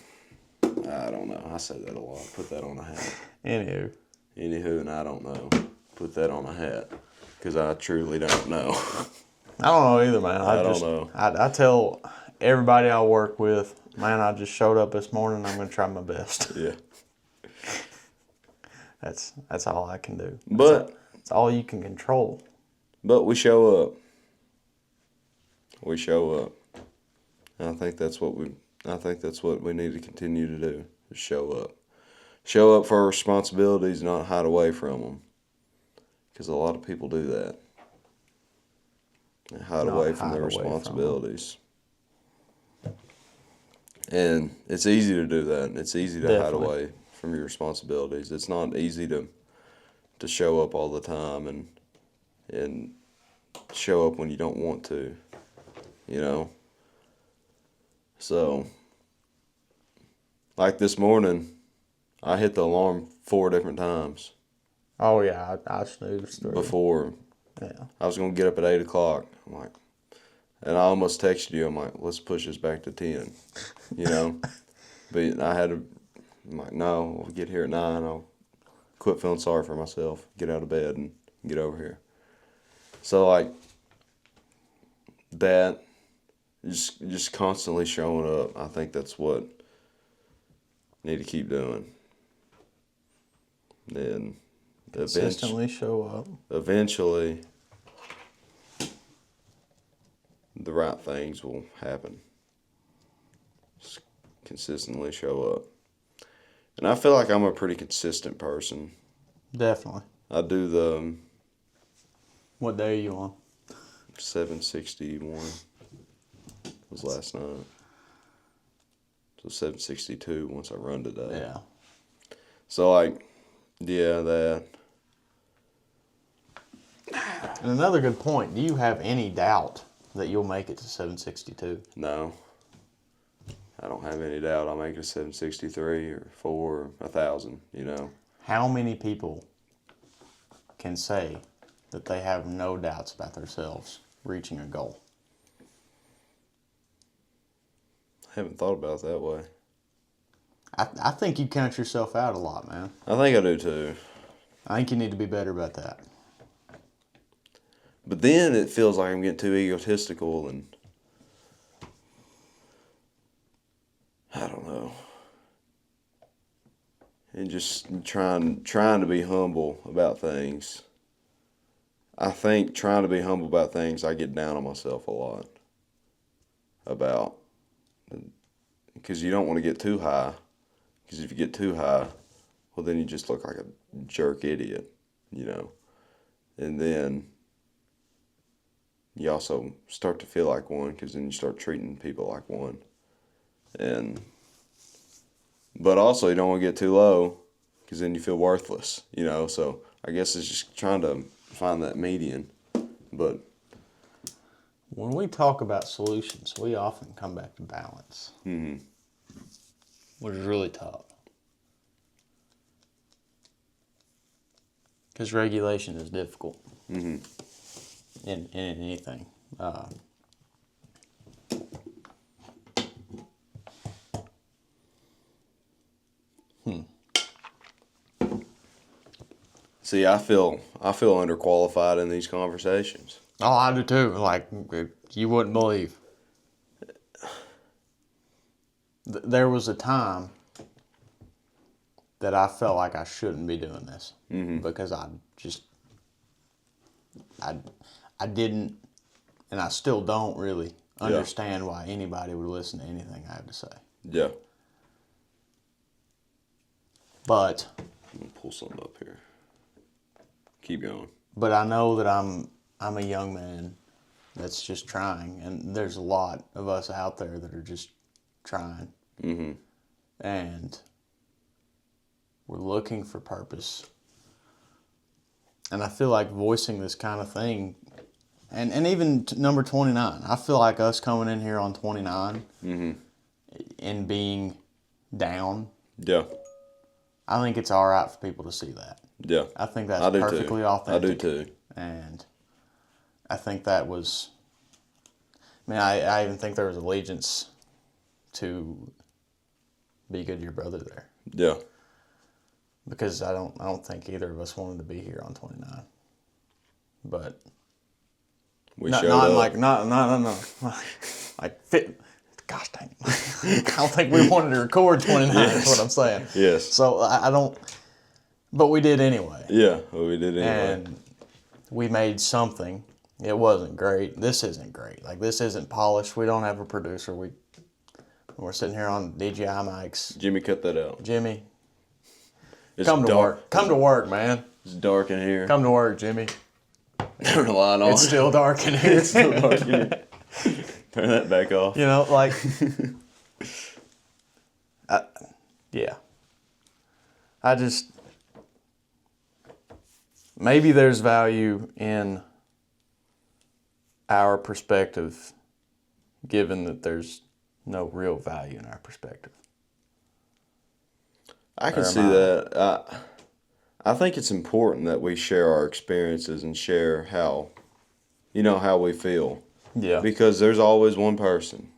I say that a lot. Put that on a hat. Anywho, and I don't know. Put that on a hat. Because I truly don't know. I don't know either, man. I don't know. I tell everybody I work with, man, I just showed up this morning. I'm going to try my best. Yeah. That's all I can do. It's all you can control. But we show up. We show up. And I think that's what we need to continue to do. Is show up. Show up for our responsibilities, not hide away from them. Because a lot of people do that. They hide away from their responsibilities. And it's easy to do that. It's easy to hide away from your responsibilities. It's not easy to show up all the time and show up when you don't want to, you know. So, like this morning, I hit the alarm 4 different times. Oh yeah, I snoozed through. Before, yeah, I was gonna get up at 8 o'clock. I'm like, and I almost texted you. I'm like, let's push this back to 10, you know. But I'm like, no, we'll get here at 9. I'll quit feeling sorry for myself. Get out of bed and get over here. So like that, just constantly showing up. I think that's what I need to keep doing. Then consistently show up. Eventually, the right things will happen. Just consistently show up. And I feel like I'm a pretty consistent person. Definitely. I do the... What day are you on? 761 was last night. So 762 once I run today. Yeah. So like, yeah, that. And another good point, do you have any doubt that you'll make it to 762? No. I don't have any doubt I'll make it to 763 or 4 or 1,000, you know. How many people can say that they have no doubts about themselves reaching a goal? I haven't thought about it that way. I think you count yourself out a lot, man. I think I do too. I think you need to be better about that. But then it feels like I'm getting too egotistical and I don't know. And just trying to be humble about things. I think trying to be humble about things, I get down on myself a lot about. Because you don't want to get too high. Because if you get too high, well, then you just look like a jerk idiot, you know. And then you also start to feel like one, because then you start treating people like one. But also you don't want to get too low, because then you feel worthless, you know. So I guess it's just trying to find that median. But when we talk about solutions, we often come back to balance, which is really tough. Because regulation is difficult in anything. See, I feel underqualified in these conversations. Oh, I do too. Like, you wouldn't believe. There was a time that I felt like I shouldn't be doing this because I didn't, and I still don't really understand why anybody would listen to anything I have to say. Yeah. But I'm gonna pull something up here. Keep going. But I know that I'm I'm a young man that's just trying, and there's a lot of us out there that are just trying. Mm-hmm. And we're looking for purpose. And I feel like voicing this kind of thing, and even number 29, I feel like us coming in here on 29 mm-hmm. and being down, yeah, I think it's all right for people to see that. Yeah. I think that's perfectly authentic. I do too. And I think that was, I even think there was allegiance to be good to your brother there. Yeah. Because I don't think either of us wanted to be here on 29. But we not showed up. Like fit. Gosh dang. I don't think we wanted to record 29. Yes. Is what I'm saying. Yes. So I don't. But we did anyway. Yeah, we did anyway. And we made something. It wasn't great. This isn't great. Like, this isn't polished. We don't have a producer. We're sitting here on DJI mics. Jimmy, cut that out. Jimmy, it's come to dark. work. Come to work, man. It's dark in here. Come to work, Jimmy. Turn the light on. It's still dark in here. It's still dark in here. Turn that back off. You know, like, yeah. I just, maybe there's value in our perspective, given that there's no real value in our perspective. I can see that. I think it's important that we share our experiences and share how we feel. Yeah. Because there's always one person.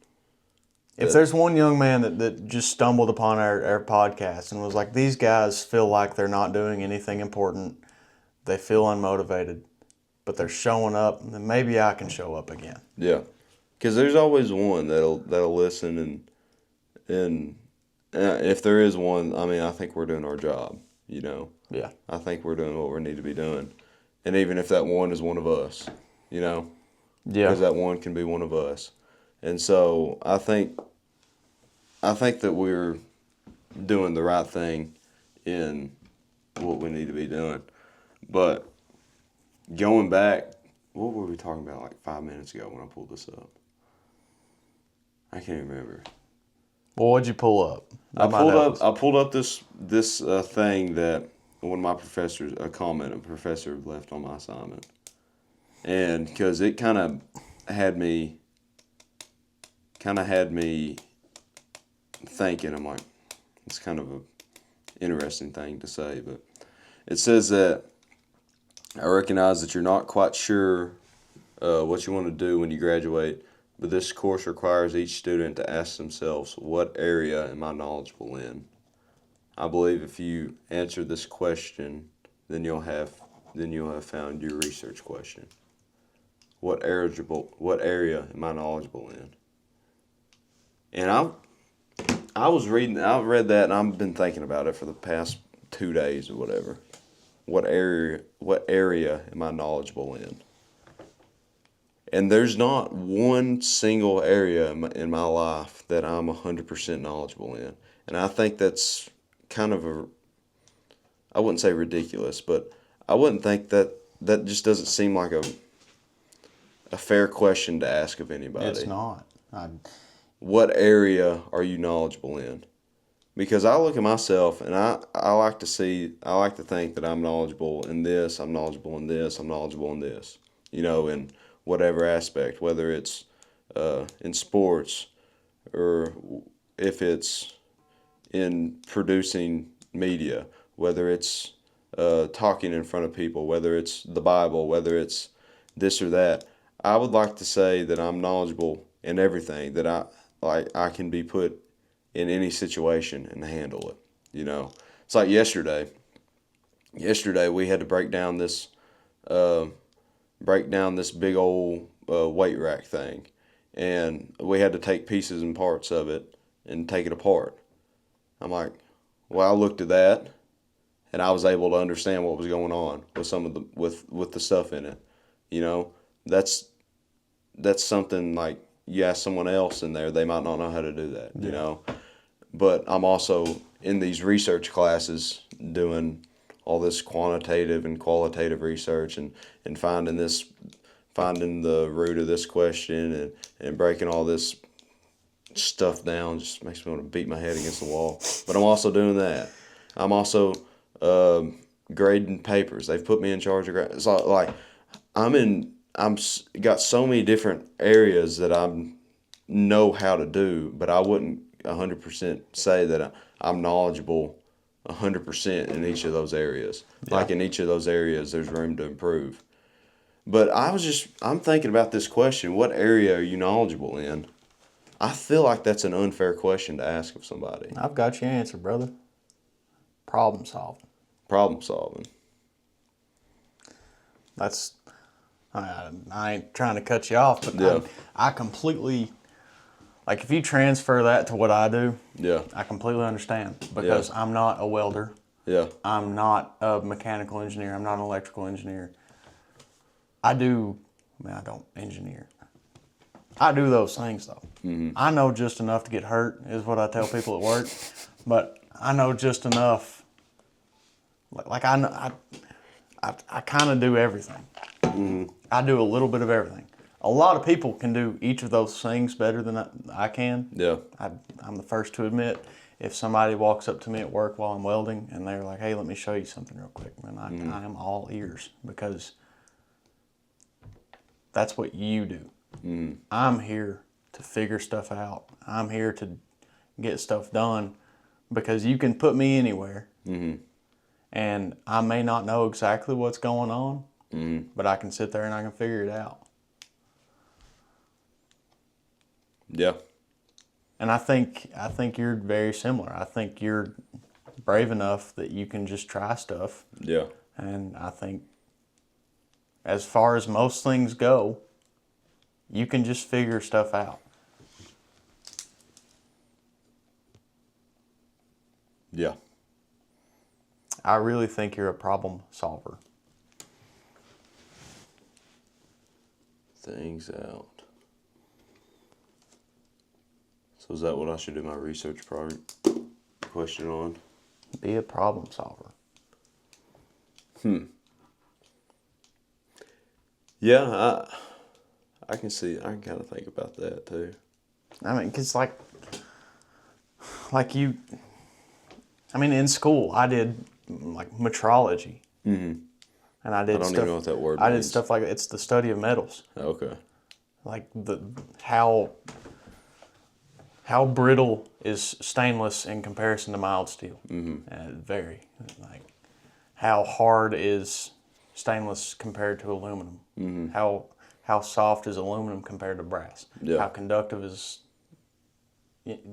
If there's one young man that just stumbled upon our podcast and was like, these guys feel like they're not doing anything important, they feel unmotivated, but they're showing up, then maybe I can show up again. Yeah. Because there's always one that'll listen, and if there is one, I think we're doing our job, Yeah. I think we're doing what we need to be doing. And even if that one is one of us, Yeah. Because that one can be one of us. And so I think that we're doing the right thing in what we need to be doing. But going back, what were we talking about like 5 minutes ago when I pulled this up? I can't even remember. Well, what'd you pull up? I pulled up this thing that one of my professors, a comment a professor left on my assignment. And because it kind of had me thinking, I'm like, it's kind of an interesting thing to say, but it says that I recognize that you're not quite sure what you want to do when you graduate, but this course requires each student to ask themselves, what area am I knowledgeable in? I believe if you answer this question, then you'll have found your research question. What area am I knowledgeable in? And I read that, and I've been thinking about it for the past 2 days or whatever. What area am I knowledgeable in? And there's not one single area in my life that I'm 100% knowledgeable in. And I think that's kind of I wouldn't say ridiculous, but I wouldn't think that just doesn't seem like a fair question to ask of anybody. It's not. What area are you knowledgeable in? Because I look at myself and I like to think that I'm knowledgeable in this, I'm knowledgeable in this, I'm knowledgeable in this. In whatever aspect, whether it's in sports or if it's in producing media, whether it's talking in front of people, whether it's the Bible, whether it's this or that. I would like to say that I'm knowledgeable in everything, that I can be put in any situation and handle it. It's like yesterday. Yesterday we had to break down this big old weight rack thing, and we had to take pieces and parts of it and take it apart. I'm like, well, I looked at that, and I was able to understand what was going on with some of with the stuff in it. That's something like you ask someone else in there, they might not know how to do that. But I'm also in these research classes doing all this quantitative and qualitative research and finding this finding the root of this question and breaking all this stuff down just makes me want to beat my head against the wall. But I'm also doing that. I'm also grading papers. They've put me in charge of grading. So like I'm got so many different areas that I know how to do, but I wouldn't 100% say that I'm knowledgeable 100% in each of those areas. Yeah. Like in each of those areas, there's room to improve. But I'm thinking about this question: what area are you knowledgeable in? I feel like that's an unfair question to ask of somebody. I've got your answer, brother. Problem solving. Problem solving. That's. I ain't trying to cut you off, but yeah. I completely, like if you transfer that to what I do, yeah, I completely understand because I'm not a welder. Yeah. I'm not a mechanical engineer. I'm not an electrical engineer. I don't engineer. I do those things though. Mm-hmm. I know just enough to get hurt is what I tell people at work, but I know just enough. Like I kind of do everything. Mm-hmm. I do a little bit of everything. A lot of people can do each of those things better than I can. Yeah. I'm the first to admit, if somebody walks up to me at work while I'm welding and they're like, hey, let me show you something real quick, man, I am all ears because that's what you do. Mm-hmm. I'm here to figure stuff out. I'm here to get stuff done because you can put me anywhere. Mm-hmm. And I may not know exactly what's going on, but I can sit there and I can figure it out. Yeah. And I think you're very similar. I think you're brave enough that you can just try stuff. Yeah. And I think as far as most things go, you can just figure stuff out. Yeah. I really think you're a problem solver. Things out. So is that what I should do my research question on? Be a problem solver. Yeah, I can kind of think about that too. I mean, because in school I did like metrology. Mm-hmm. And I don't even know what that word means. I did stuff like, it's the study of metals. Okay. Like how brittle is stainless in comparison to mild steel. Mm-hmm. Like how hard is stainless compared to aluminum. Mm-hmm. How soft is aluminum compared to brass. Yeah. How conductive is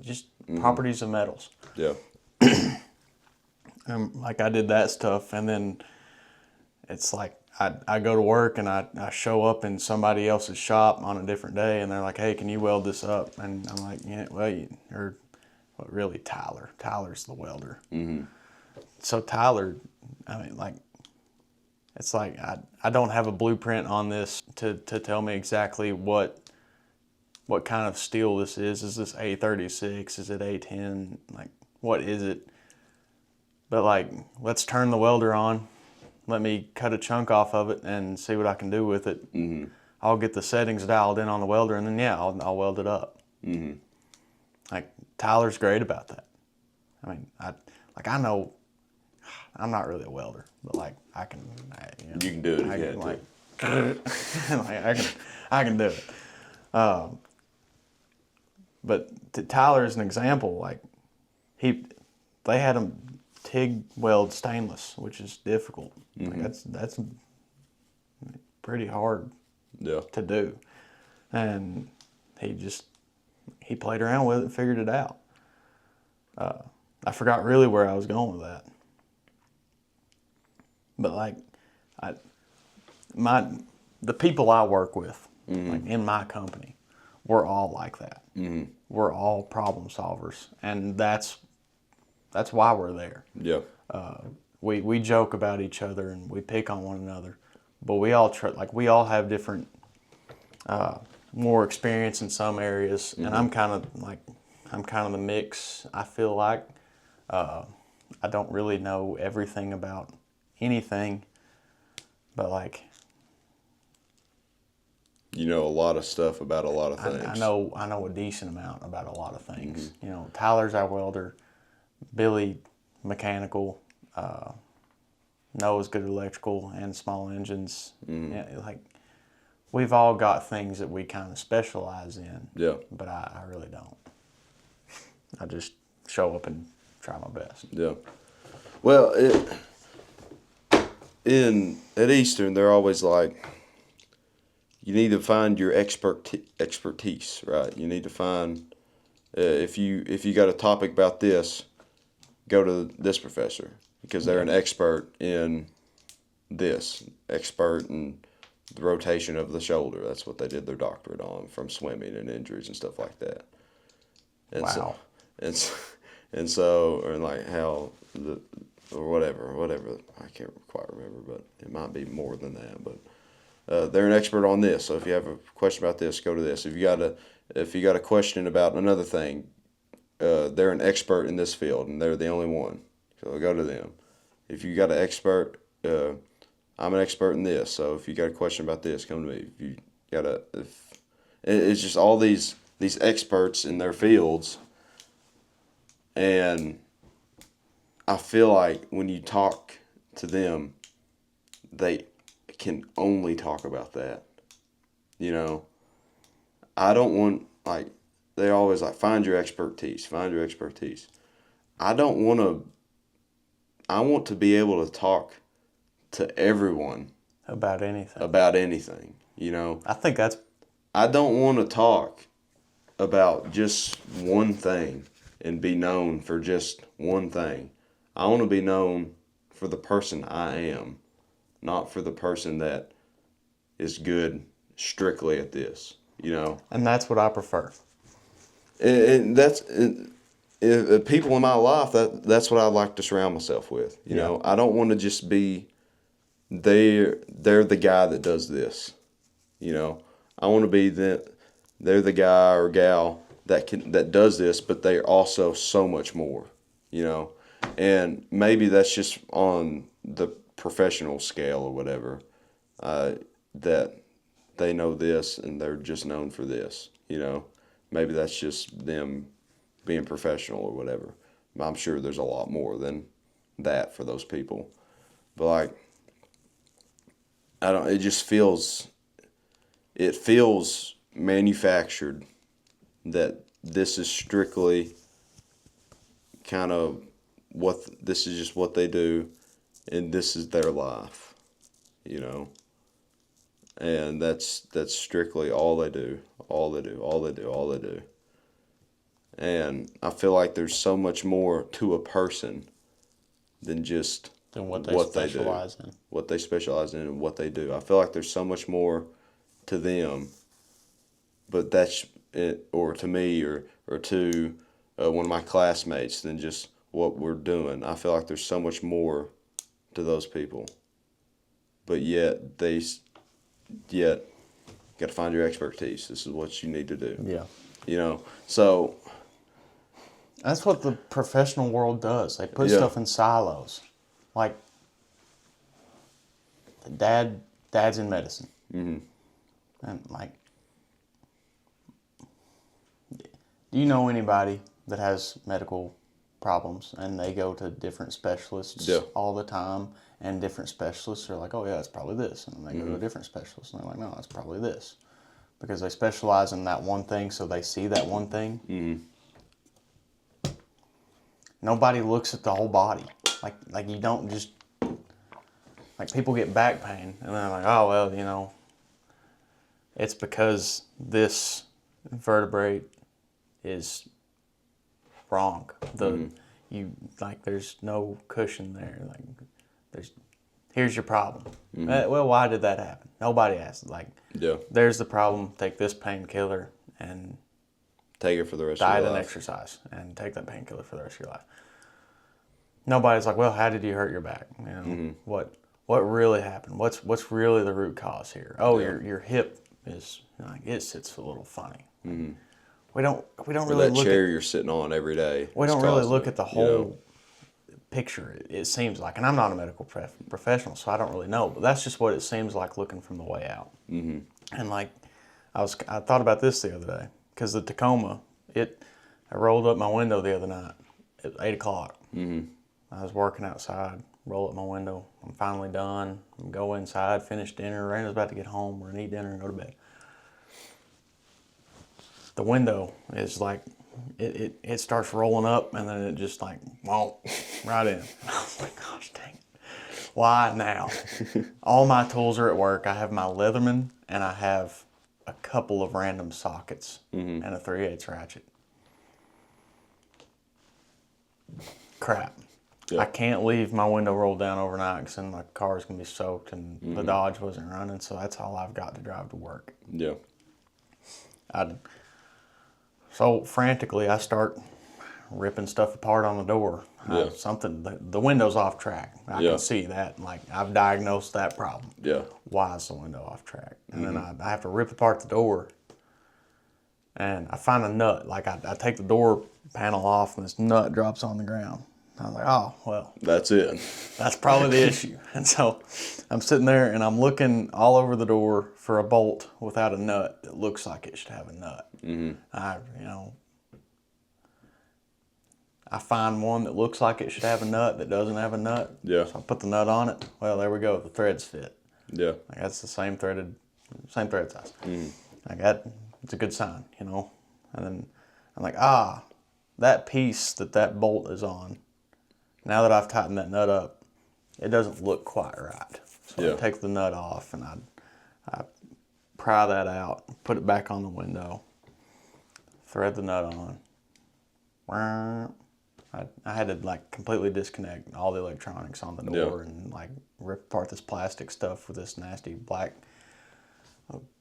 just properties of metals. Yeah. Like I did that stuff, and then it's like I go to work and I show up in somebody else's shop on a different day, and they're like, hey, can you weld this up? And I'm like, yeah, well, really Tyler. Tyler's the welder. Mm-hmm. So Tyler, it's like I don't have a blueprint on this to tell me exactly what kind of steel this is. Is this A36? Is it A10? Like, what is it? But like, let's turn the welder on. Let me cut a chunk off of it and see what I can do with it. Mm-hmm. I'll get the settings dialed in on the welder, and then I'll weld it up. Mm-hmm. Like Tyler's great about that. I mean, I know I'm not really a welder, but like I can. You can do it. I can do it. But Tyler is an example. Like they had him TIG weld stainless, which is difficult. Mm-hmm. Like that's pretty hard to do. And he played around with it and figured it out. I forgot really where I was going with that. But like the people I work with, like in my company, we're all like that. Mm-hmm. We're all problem solvers, and that's why we're there. Yeah. We joke about each other and we pick on one another, but we all we all have different, more experience in some areas, and I'm kind of the mix. I feel like I don't really know everything about anything, but like you know a lot of stuff about a lot of things. I know a decent amount about a lot of things. You know, Tyler's our welder, Billy mechanical, Noah's good at electrical and small engines. Yeah, like we've all got things that we kind of specialize in. Yeah. But I really don't. I just show up and try my best. Yeah. Well, at Eastern, they're always like, you need to find your expertise, right? You need to find if you got a topic about this, go to this professor because they're an expert in this, expert in the rotation of the shoulder. That's what they did their doctorate on from swimming and injuries and stuff like that. And Wow. So or like how or whatever I can't quite remember, but it might be more than that. But they're an expert on this. So if you have a question about this, go to this. If you got a question about another thing, they're an expert in this field, and they're the only one. So go to them. If you got an expert, I'm an expert in this. So if you got a question about this, come to me. If you got it's just all these experts in their fields, and I feel like when you talk to them, they can only talk about that. You know, I don't want, like, they're always like, find your expertise. I don't want to, I want to be able to talk to everyone. About anything. You know. I don't want to talk about just one thing and be known for just one thing. I want to be known for the person I am, not for the person that is good strictly at this, you know. And that's what I prefer. And that's people in my life. That's what I like to surround myself with. You know, I don't want to just be they're the guy that does this. You know, I want to be they're the guy or gal that does this, but they're also so much more. You know, and maybe that's just on the professional scale or whatever, that they know this and they're just known for this, you know. Maybe that's just them being professional or whatever. I'm sure there's a lot more than that for those people. But like, it feels manufactured, that this is strictly kind of this is just what they do, and this is their life, you know. And that's strictly all they do. And I feel like there's so much more to a person than just what they specialize in. What they specialize in and what they do. I feel like there's so much more to them, but that's it, or to me, or to one of my classmates, than just what we're doing. I feel like there's so much more to those people, but yet you got to find your expertise. This is what you need to do. Yeah. You know, so that's what the professional world does. They put stuff in silos. Like, dad's in medicine. Mm-hmm. And like, do you know anybody that has medical problems and they go to different specialists all the time, and different specialists are like, oh yeah, it's probably this, and then they go to a different specialist and they're like, no, it's probably this, because they specialize in that one thing, so they see that one thing. Mm-hmm. Nobody looks at the whole body. Like you don't just, like, people get back pain and they're like, oh well, you know, it's because this vertebrae is wrong. There's no cushion there. Like, here's your problem. Mm-hmm. Well, why did that happen? Nobody asked. Like, there's the problem. Take this painkiller and take it for the rest of your life. Diet and exercise, and take that painkiller for the rest of your life. Nobody's like, well, how did you hurt your back? You know, what really happened? What's really the root cause here? Oh, your hip is, like, it sits a little funny. Mm-hmm. We don't really look at that chair you're sitting on every day. We don't really look at the whole picture, it seems like. And I'm not a medical professional, so I don't really know. But that's just what it seems like looking from the way out. Mm-hmm. And like, I thought about this the other day because the Tacoma, I rolled up my window the other night at 8 o'clock. Mm-hmm. I was working outside, roll up my window. I'm finally done. Go inside, finish dinner. Raina's about to get home. We're gonna eat dinner and go to bed. The window is like, it starts rolling up and then it just like, won't, right in. I was like, gosh dang it. Why now? All my tools are at work. I have my Leatherman and I have a couple of random sockets and a 3/8 ratchet. Crap. Yep. I can't leave my window rolled down overnight because then my car's going to be soaked and the Dodge wasn't running, so that's all I've got to drive to work. Yeah. So frantically, I start ripping stuff apart on the door. Yeah. The window's off track. I can see that. Like, I've diagnosed that problem. Yeah. Why is the window off track? And then I have to rip apart the door, and I find a nut. Like, I take the door panel off, and this nut drops on the ground. I was like, oh, well. That's it. That's probably the issue. And so I'm sitting there, and I'm looking all over the door for a bolt without a nut that looks like it should have a nut. I find one that looks like it should have a nut that doesn't have a nut. Yeah. So I put the nut on it. Well, there we go. The threads fit. Yeah. Like, that's the same thread size. It's a good sign, And then I'm like, that piece that bolt is on, now that I've tightened that nut up, it doesn't look quite right. So I take the nut off and I pry that out, put it back on the window, thread the nut on. I had to like completely disconnect all the electronics on the door and like rip apart this plastic stuff with this nasty black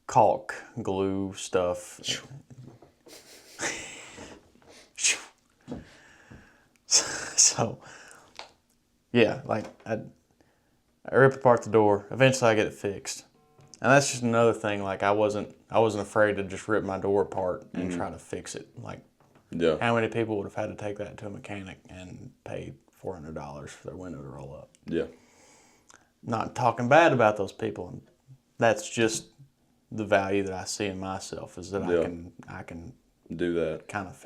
caulk glue stuff. So, yeah, like I rip apart the door. Eventually, I get it fixed, and that's just another thing. Like I wasn't afraid to just rip my door apart and try to fix it. Like, how many people would have had to take that to a mechanic and pay $400 for their window to roll up? Yeah. Not talking bad about those people, and that's just the value that I see in myself is that I can do that, kind of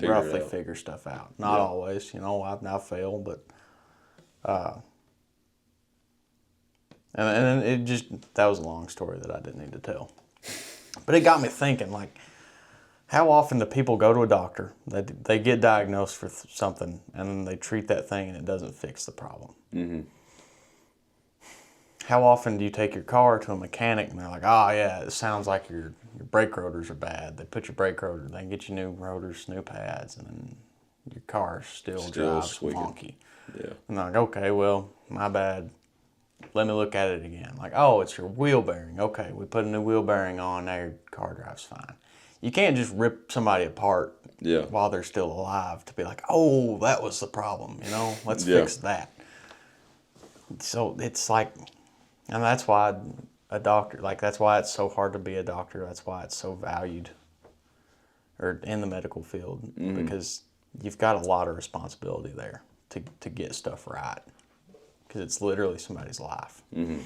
roughly figure stuff out. Not always, I've failed, but and it just, that was a long story that I didn't need to tell. But it got me thinking, like, how often do people go to a doctor, they get diagnosed for something, and then they treat that thing and it doesn't fix the problem? Mm-hmm. How often do you take your car to a mechanic and they're like, it sounds like your brake rotors are bad. They put your brake rotor, they can get you new rotors, new pads, and then your car still drives wonky. Yeah. And they're like, okay, well, my bad. Let me look at it again. Like, oh, it's your wheel bearing. Okay, we put a new wheel bearing on, now your car drives fine. You can't just rip somebody apart while they're still alive to be like, oh, that was the problem, let's fix that. So it's like, and that's why a doctor, like, that's why it's so hard to be a doctor. That's why it's so valued, or in the medical field, because you've got a lot of responsibility there to get stuff right, because it's literally somebody's life. Mm-hmm.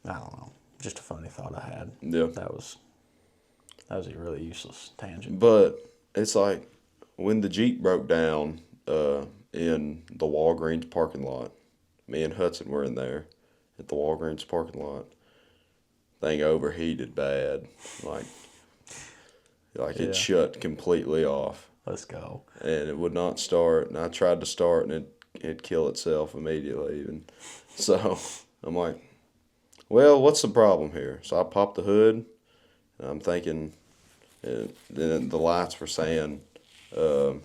I don't know. Just a funny thought I had. Yeah. That was a really useless tangent. But it's like when the Jeep broke down in the Walgreens parking lot, me and Hudson were in there at the Walgreens parking lot. Thing overheated bad. Like it shut completely off. Let's go. And it would not start. And I tried to start and it'd kill itself immediately. And so I'm like, well, what's the problem here? So I popped the hood, and I'm thinking, then the lights were saying, or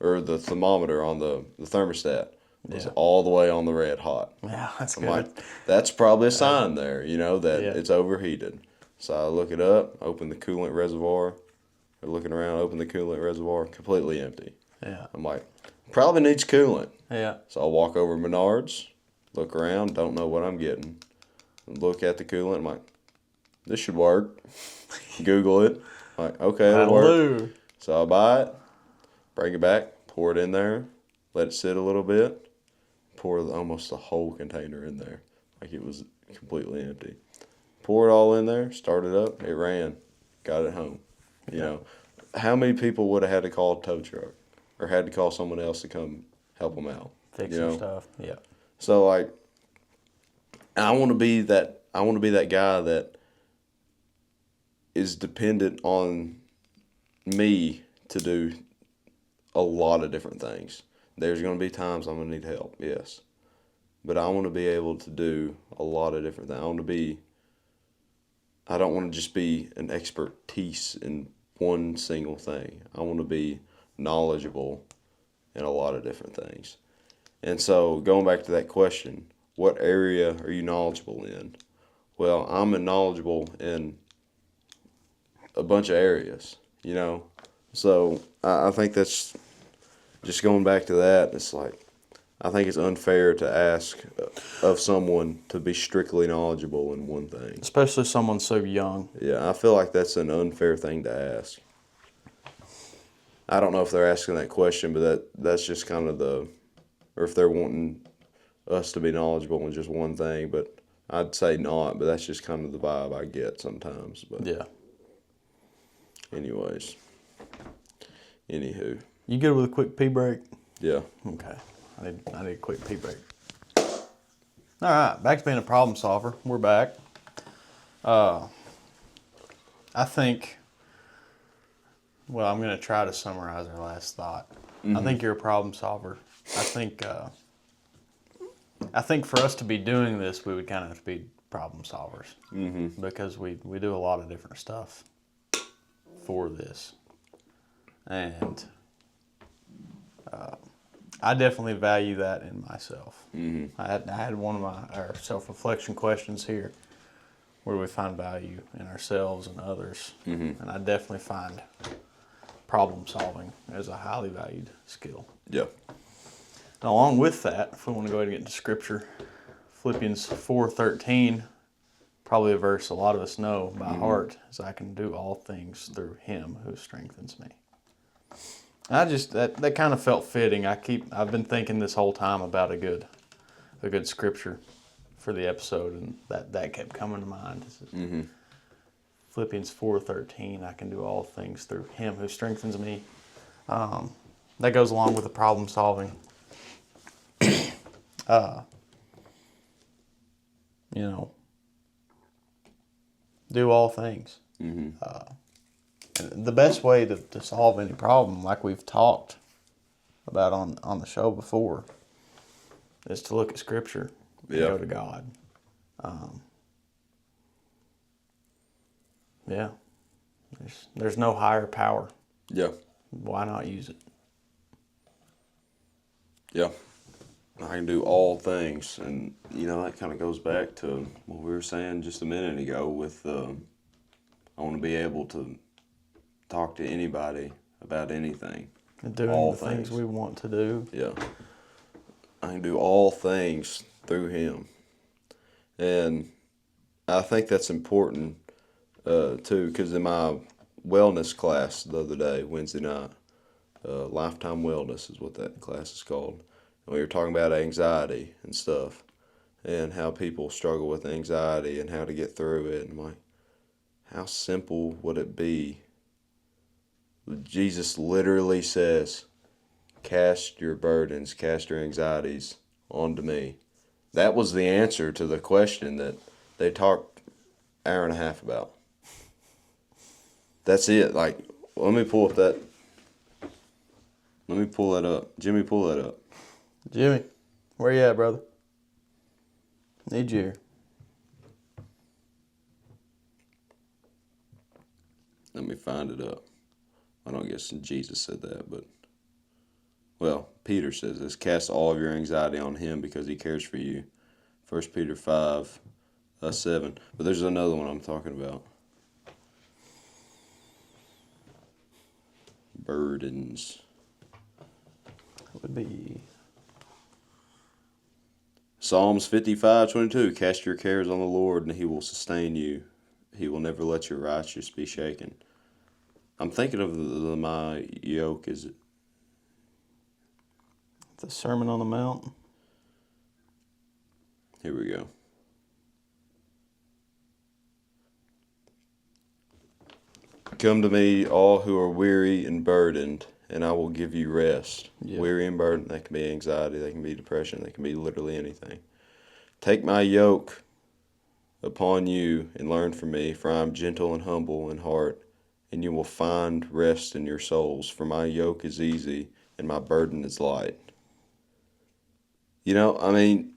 the thermometer on the thermostat was all the way on the red hot. Yeah, that's I'm good. like, that's probably a sign there, that it's overheated. So I look it up, open the coolant reservoir, looking around, open the coolant reservoir, completely empty. Yeah. I'm like, probably needs coolant. Yeah. So I walk over to Menards, look around, don't know what I'm getting. Look at the coolant. I'm like, this should work. Google it. I'm like, okay, it'll work. So I buy it, bring it back, pour it in there, let it sit a little bit, pour almost the whole container in there. Like it was completely empty. Pour it all in there, start it up, it ran, got it home. You know, how many people would have had to call a tow truck or had to call someone else to come help them out? Fix their stuff, yeah. So, like, I want to be that guy that is dependent on me to do a lot of different things. There's going to be times I'm going to need help, yes. But I want to be able to do a lot of different things. I don't want to just be an expertise in one single thing. I want to be knowledgeable in a lot of different things. And so going back to that question, what area are you knowledgeable in? Well, I'm knowledgeable in a bunch of areas, you know. So I think that's just going back to that. It's like, I think it's unfair to ask of someone to be strictly knowledgeable in one thing. Especially someone so young. Yeah, I feel like that's an unfair thing to ask. I don't know if they're asking that question, but that's just kind of or if they're wanting us to be knowledgeable in just one thing, but I'd say not, but that's just kind of the vibe I get sometimes. But yeah. Anyways. Anywho. You good with a quick pee break? Yeah. Okay. I need a quick pee break. All right, back to being a problem solver. We're back. I think, well, I'm going to try to summarize our last thought. Mm-hmm. I think you're a problem solver. I think for us to be doing this, we would kind of have to be problem solvers. Mm-hmm. Because we do a lot of different stuff for this. And I definitely value that in myself. Mm-hmm. I had one of our self-reflection questions here. Where do we find value in ourselves and others? Mm-hmm. And I definitely find problem solving as a highly valued skill. Yeah. And along with that, if we want to go ahead and get into scripture, Phillipians 4:13, probably a verse a lot of us know by heart, is I can do all things through him who strengthens me. I just that kind of felt fitting. I've been thinking this whole time about a good scripture for the episode, and that kept coming to mind. Mm-hmm. Philippians 4:13, I can do all things through him who strengthens me. That goes along with the problem solving. Do all things. Mm-hmm. And the best way to solve any problem, like we've talked about on the show before, is to look at Scripture and go to God. There's no higher power. Yeah. Why not use it? Yeah. I can do all things. And, that kind of goes back to what we were saying just a minute ago with I want to be able to talk to anybody about anything. And doing all the things we want to do. Yeah. I can do all things through him. And I think that's important, too, because in my wellness class the other day, Wednesday night, Lifetime Wellness is what that class is called. And we were talking about anxiety and stuff and how people struggle with anxiety and how to get through it. And I'm like, how simple would it be? Jesus literally says, cast your burdens, cast your anxieties onto me. That was the answer to the question that they talked an hour and a half about. That's it. Like, let me pull that up. Jimmy, pull that up. Jimmy, where you at, brother? Need you here. Let me find it up. I don't guess Jesus said that, but... Well, Peter says this, cast all of your anxiety on him because he cares for you. 1 Peter 5, 7. But there's another one I'm talking about. Burdens. It would be... Psalms 55:22. Cast your cares on the Lord and he will sustain you. He will never let your righteousness be shaken. I'm thinking of my yoke. Is it? The Sermon on the Mount. Here we go. Come to me, all who are weary and burdened, and I will give you rest. Yeah. Weary and burdened, that can be anxiety, that can be depression, that can be literally anything. Take my yoke upon you and learn from me, for I am gentle and humble in heart, and you will find rest in your souls. For my yoke is easy and my burden is light. You know, I mean,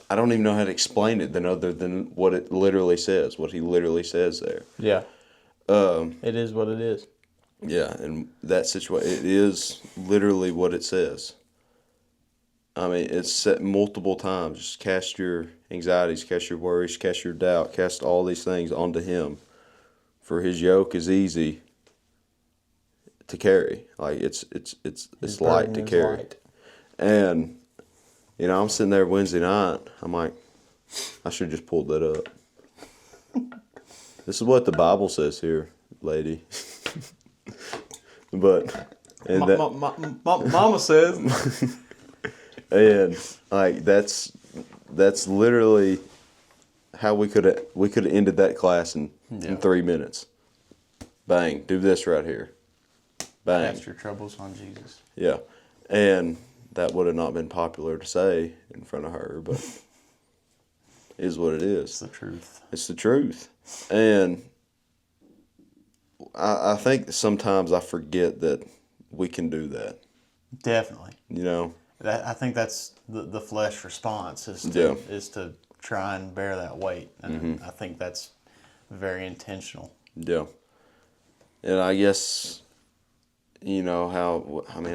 I don't even know how to explain it other than what it literally says, what he literally says there. Yeah. It is what it is. Yeah, and that situation, it is literally what it says. I mean, it's said multiple times. Just cast your anxieties, cast your worries, cast your doubt, cast all these things onto him. For his yoke is easy to carry. Like it's light to carry. Light. And you know, I'm sitting there Wednesday night. I'm like, I should have just pulled that up. This is what the Bible says here, lady. But and Mama says. And like that's literally how we could have ended that class in 3 minutes. Bang, do this right here. Bang. Cast your troubles on Jesus. Yeah, and that would have not been popular to say in front of her, but it is what it is. It's the truth. It's the truth, and I think sometimes I forget that we can do that. Definitely. You know. I think that's the flesh response is to try and bear that weight, and I think that's very intentional. Yeah, and I guess you know how I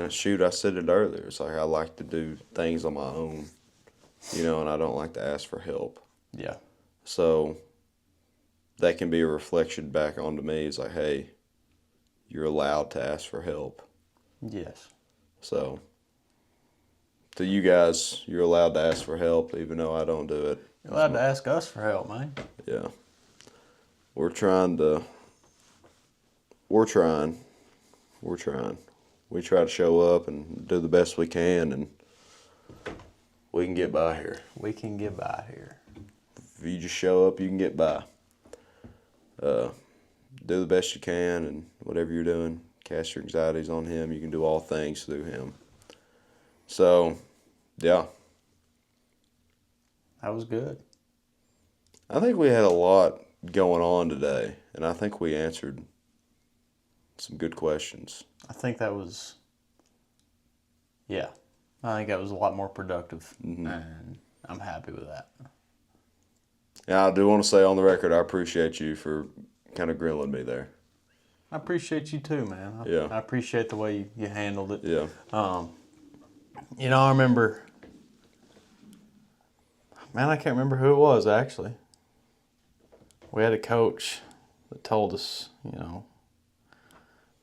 said it earlier. It's like I like to do things on my own, you know, and I don't like to ask for help. Yeah. So that can be a reflection back onto me. It's like, hey, you're allowed to ask for help. Yes. So. To you guys, you're allowed to ask for help, even though I don't do it. You're allowed to ask us for help, man. Yeah. We're trying. We try to show up and do the best we can, and we can get by here. We can get by here. If you just show up, you can get by. Do the best you can, and whatever you're doing, cast your anxieties on him. You can do all things through him. So, yeah. That was good. I think we had a lot going on today, and I think we answered some good questions. I think that was, I think that was a lot more productive, and I'm happy with that. Yeah, I do want to say on the record, I appreciate you for kind of grilling me there. I appreciate you too, man. I appreciate the way you handled it. Yeah. You know, I remember, man, I can't remember who it was, actually. We had a coach that told us, you know,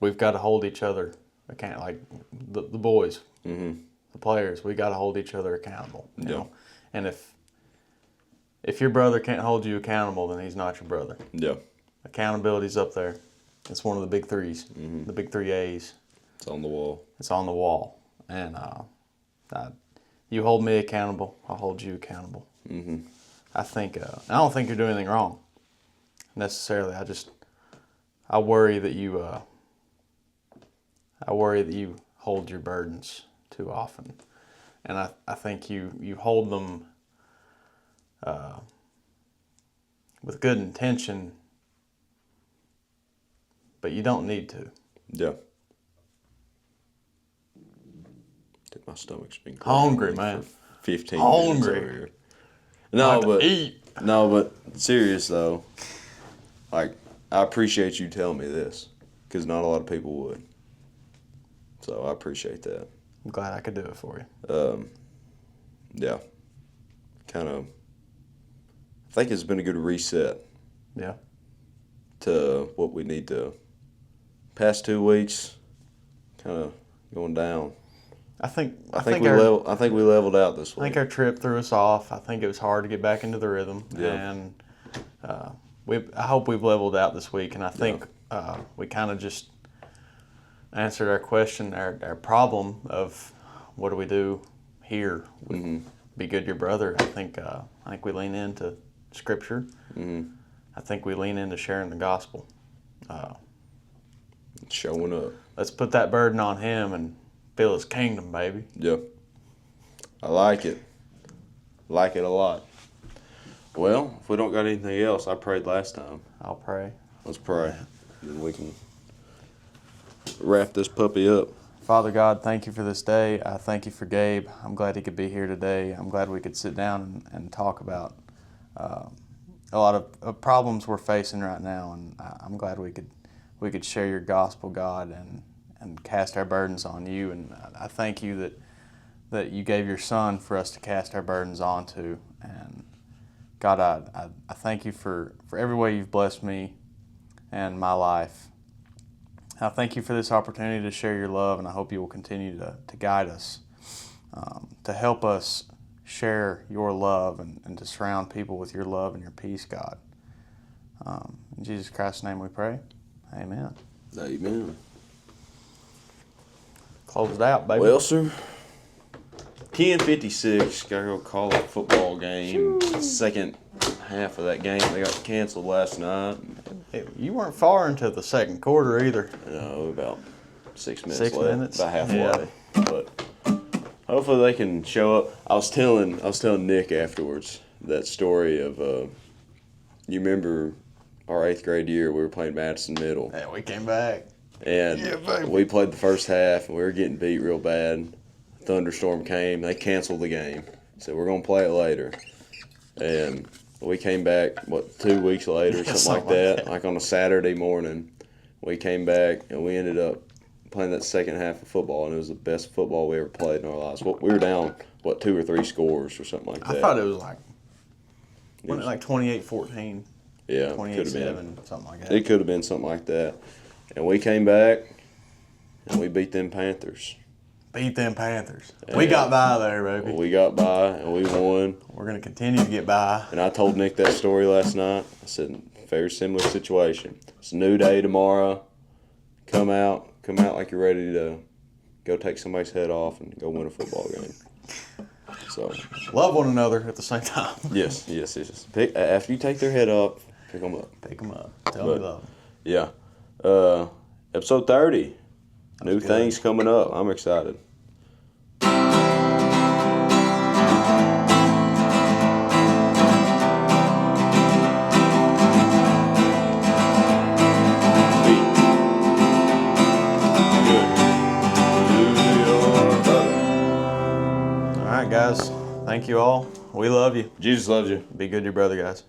we've got to hold each other accountable, like the boys, the players, we got to hold each other accountable. You know? And if your brother can't hold you accountable, then he's not your brother. Yeah. Accountability's up there. It's one of the big threes, the big 3 A's. It's on the wall. It's on the wall. And you hold me accountable, I'll hold you accountable. I don't think you're doing anything wrong necessarily. I worry that you hold your burdens too often, and I think you hold them with good intention, but you don't need to. Yeah. My stomach's been hungry, man. For 15 minutes over here. No, but serious though. Like, I appreciate you telling me this, because not a lot of people would. So I appreciate that. I'm glad I could do it for you. Yeah. Kind of. I think it's been a good reset. Yeah. To what we need to. Past 2 weeks, kind of going down. I think we leveled out this week. I think our trip threw us off. I think it was hard to get back into the rhythm, and I hope we've leveled out this week. And I think we kind of just answered our question, our problem of what do we do here? Be good to your brother. I think we lean into Scripture. I think we lean into sharing the gospel. Showing up. Let's put that burden on him and build his kingdom, baby. Yep. I like it. Like it a lot. Well, if we don't got anything else, I prayed last time. I'll pray. Let's pray. Then we can wrap this puppy up. Father God, thank you for this day. I thank you for Gabe. I'm glad he could be here today. I'm glad we could sit down and talk about a lot of problems we're facing right now, and I'm glad we could share your gospel, God, and cast our burdens on you. And I thank you that you gave your Son for us to cast our burdens onto. And God, I thank you for every way you've blessed me and my life. I thank you for this opportunity to share your love, and I hope you will continue to guide us, to help us share your love and to surround people with your love and your peace, God. In Jesus Christ's name we pray. Amen. Amen. Close it out, baby. Well, sir, 10:56, got to go call a football game. Second half of that game, they got canceled last night. You weren't far into the second quarter either. No, about 6 minutes 6 left. minutes? About halfway. Yeah. But hopefully they can show up. I was telling Nick afterwards that story of you remember our 8th grade year we were playing Madison Middle. And we came back. And we played the first half and we were getting beat real bad. Thunderstorm came, they canceled the game. Said we're gonna play it later. And we came back, 2 weeks later, something like that, like on a Saturday morning. We came back, and we ended up playing that second half of football, and it was the best football we ever played in our lives. We were down, 2 or 3 scores or something like that. I thought it was like, wasn't it like 28-14? Yeah, 28-7, something like that. It could have been something like that. And we came back, and we beat them Panthers. Beat them Panthers. We got by there, baby. We got by, and we won. We're going to continue to get by. And I told Nick that story last night. I said, very similar situation. It's a new day tomorrow. Come out like you're ready to go take somebody's head off and go win a football game. So love one another at the same time. Yes. After you take their head up, pick them up. Pick them up. Tell me love. Yeah. Episode 30. New things coming up. I'm excited. All right, guys. Thank you all. We love you. Jesus loves you. Be good to your brother, guys.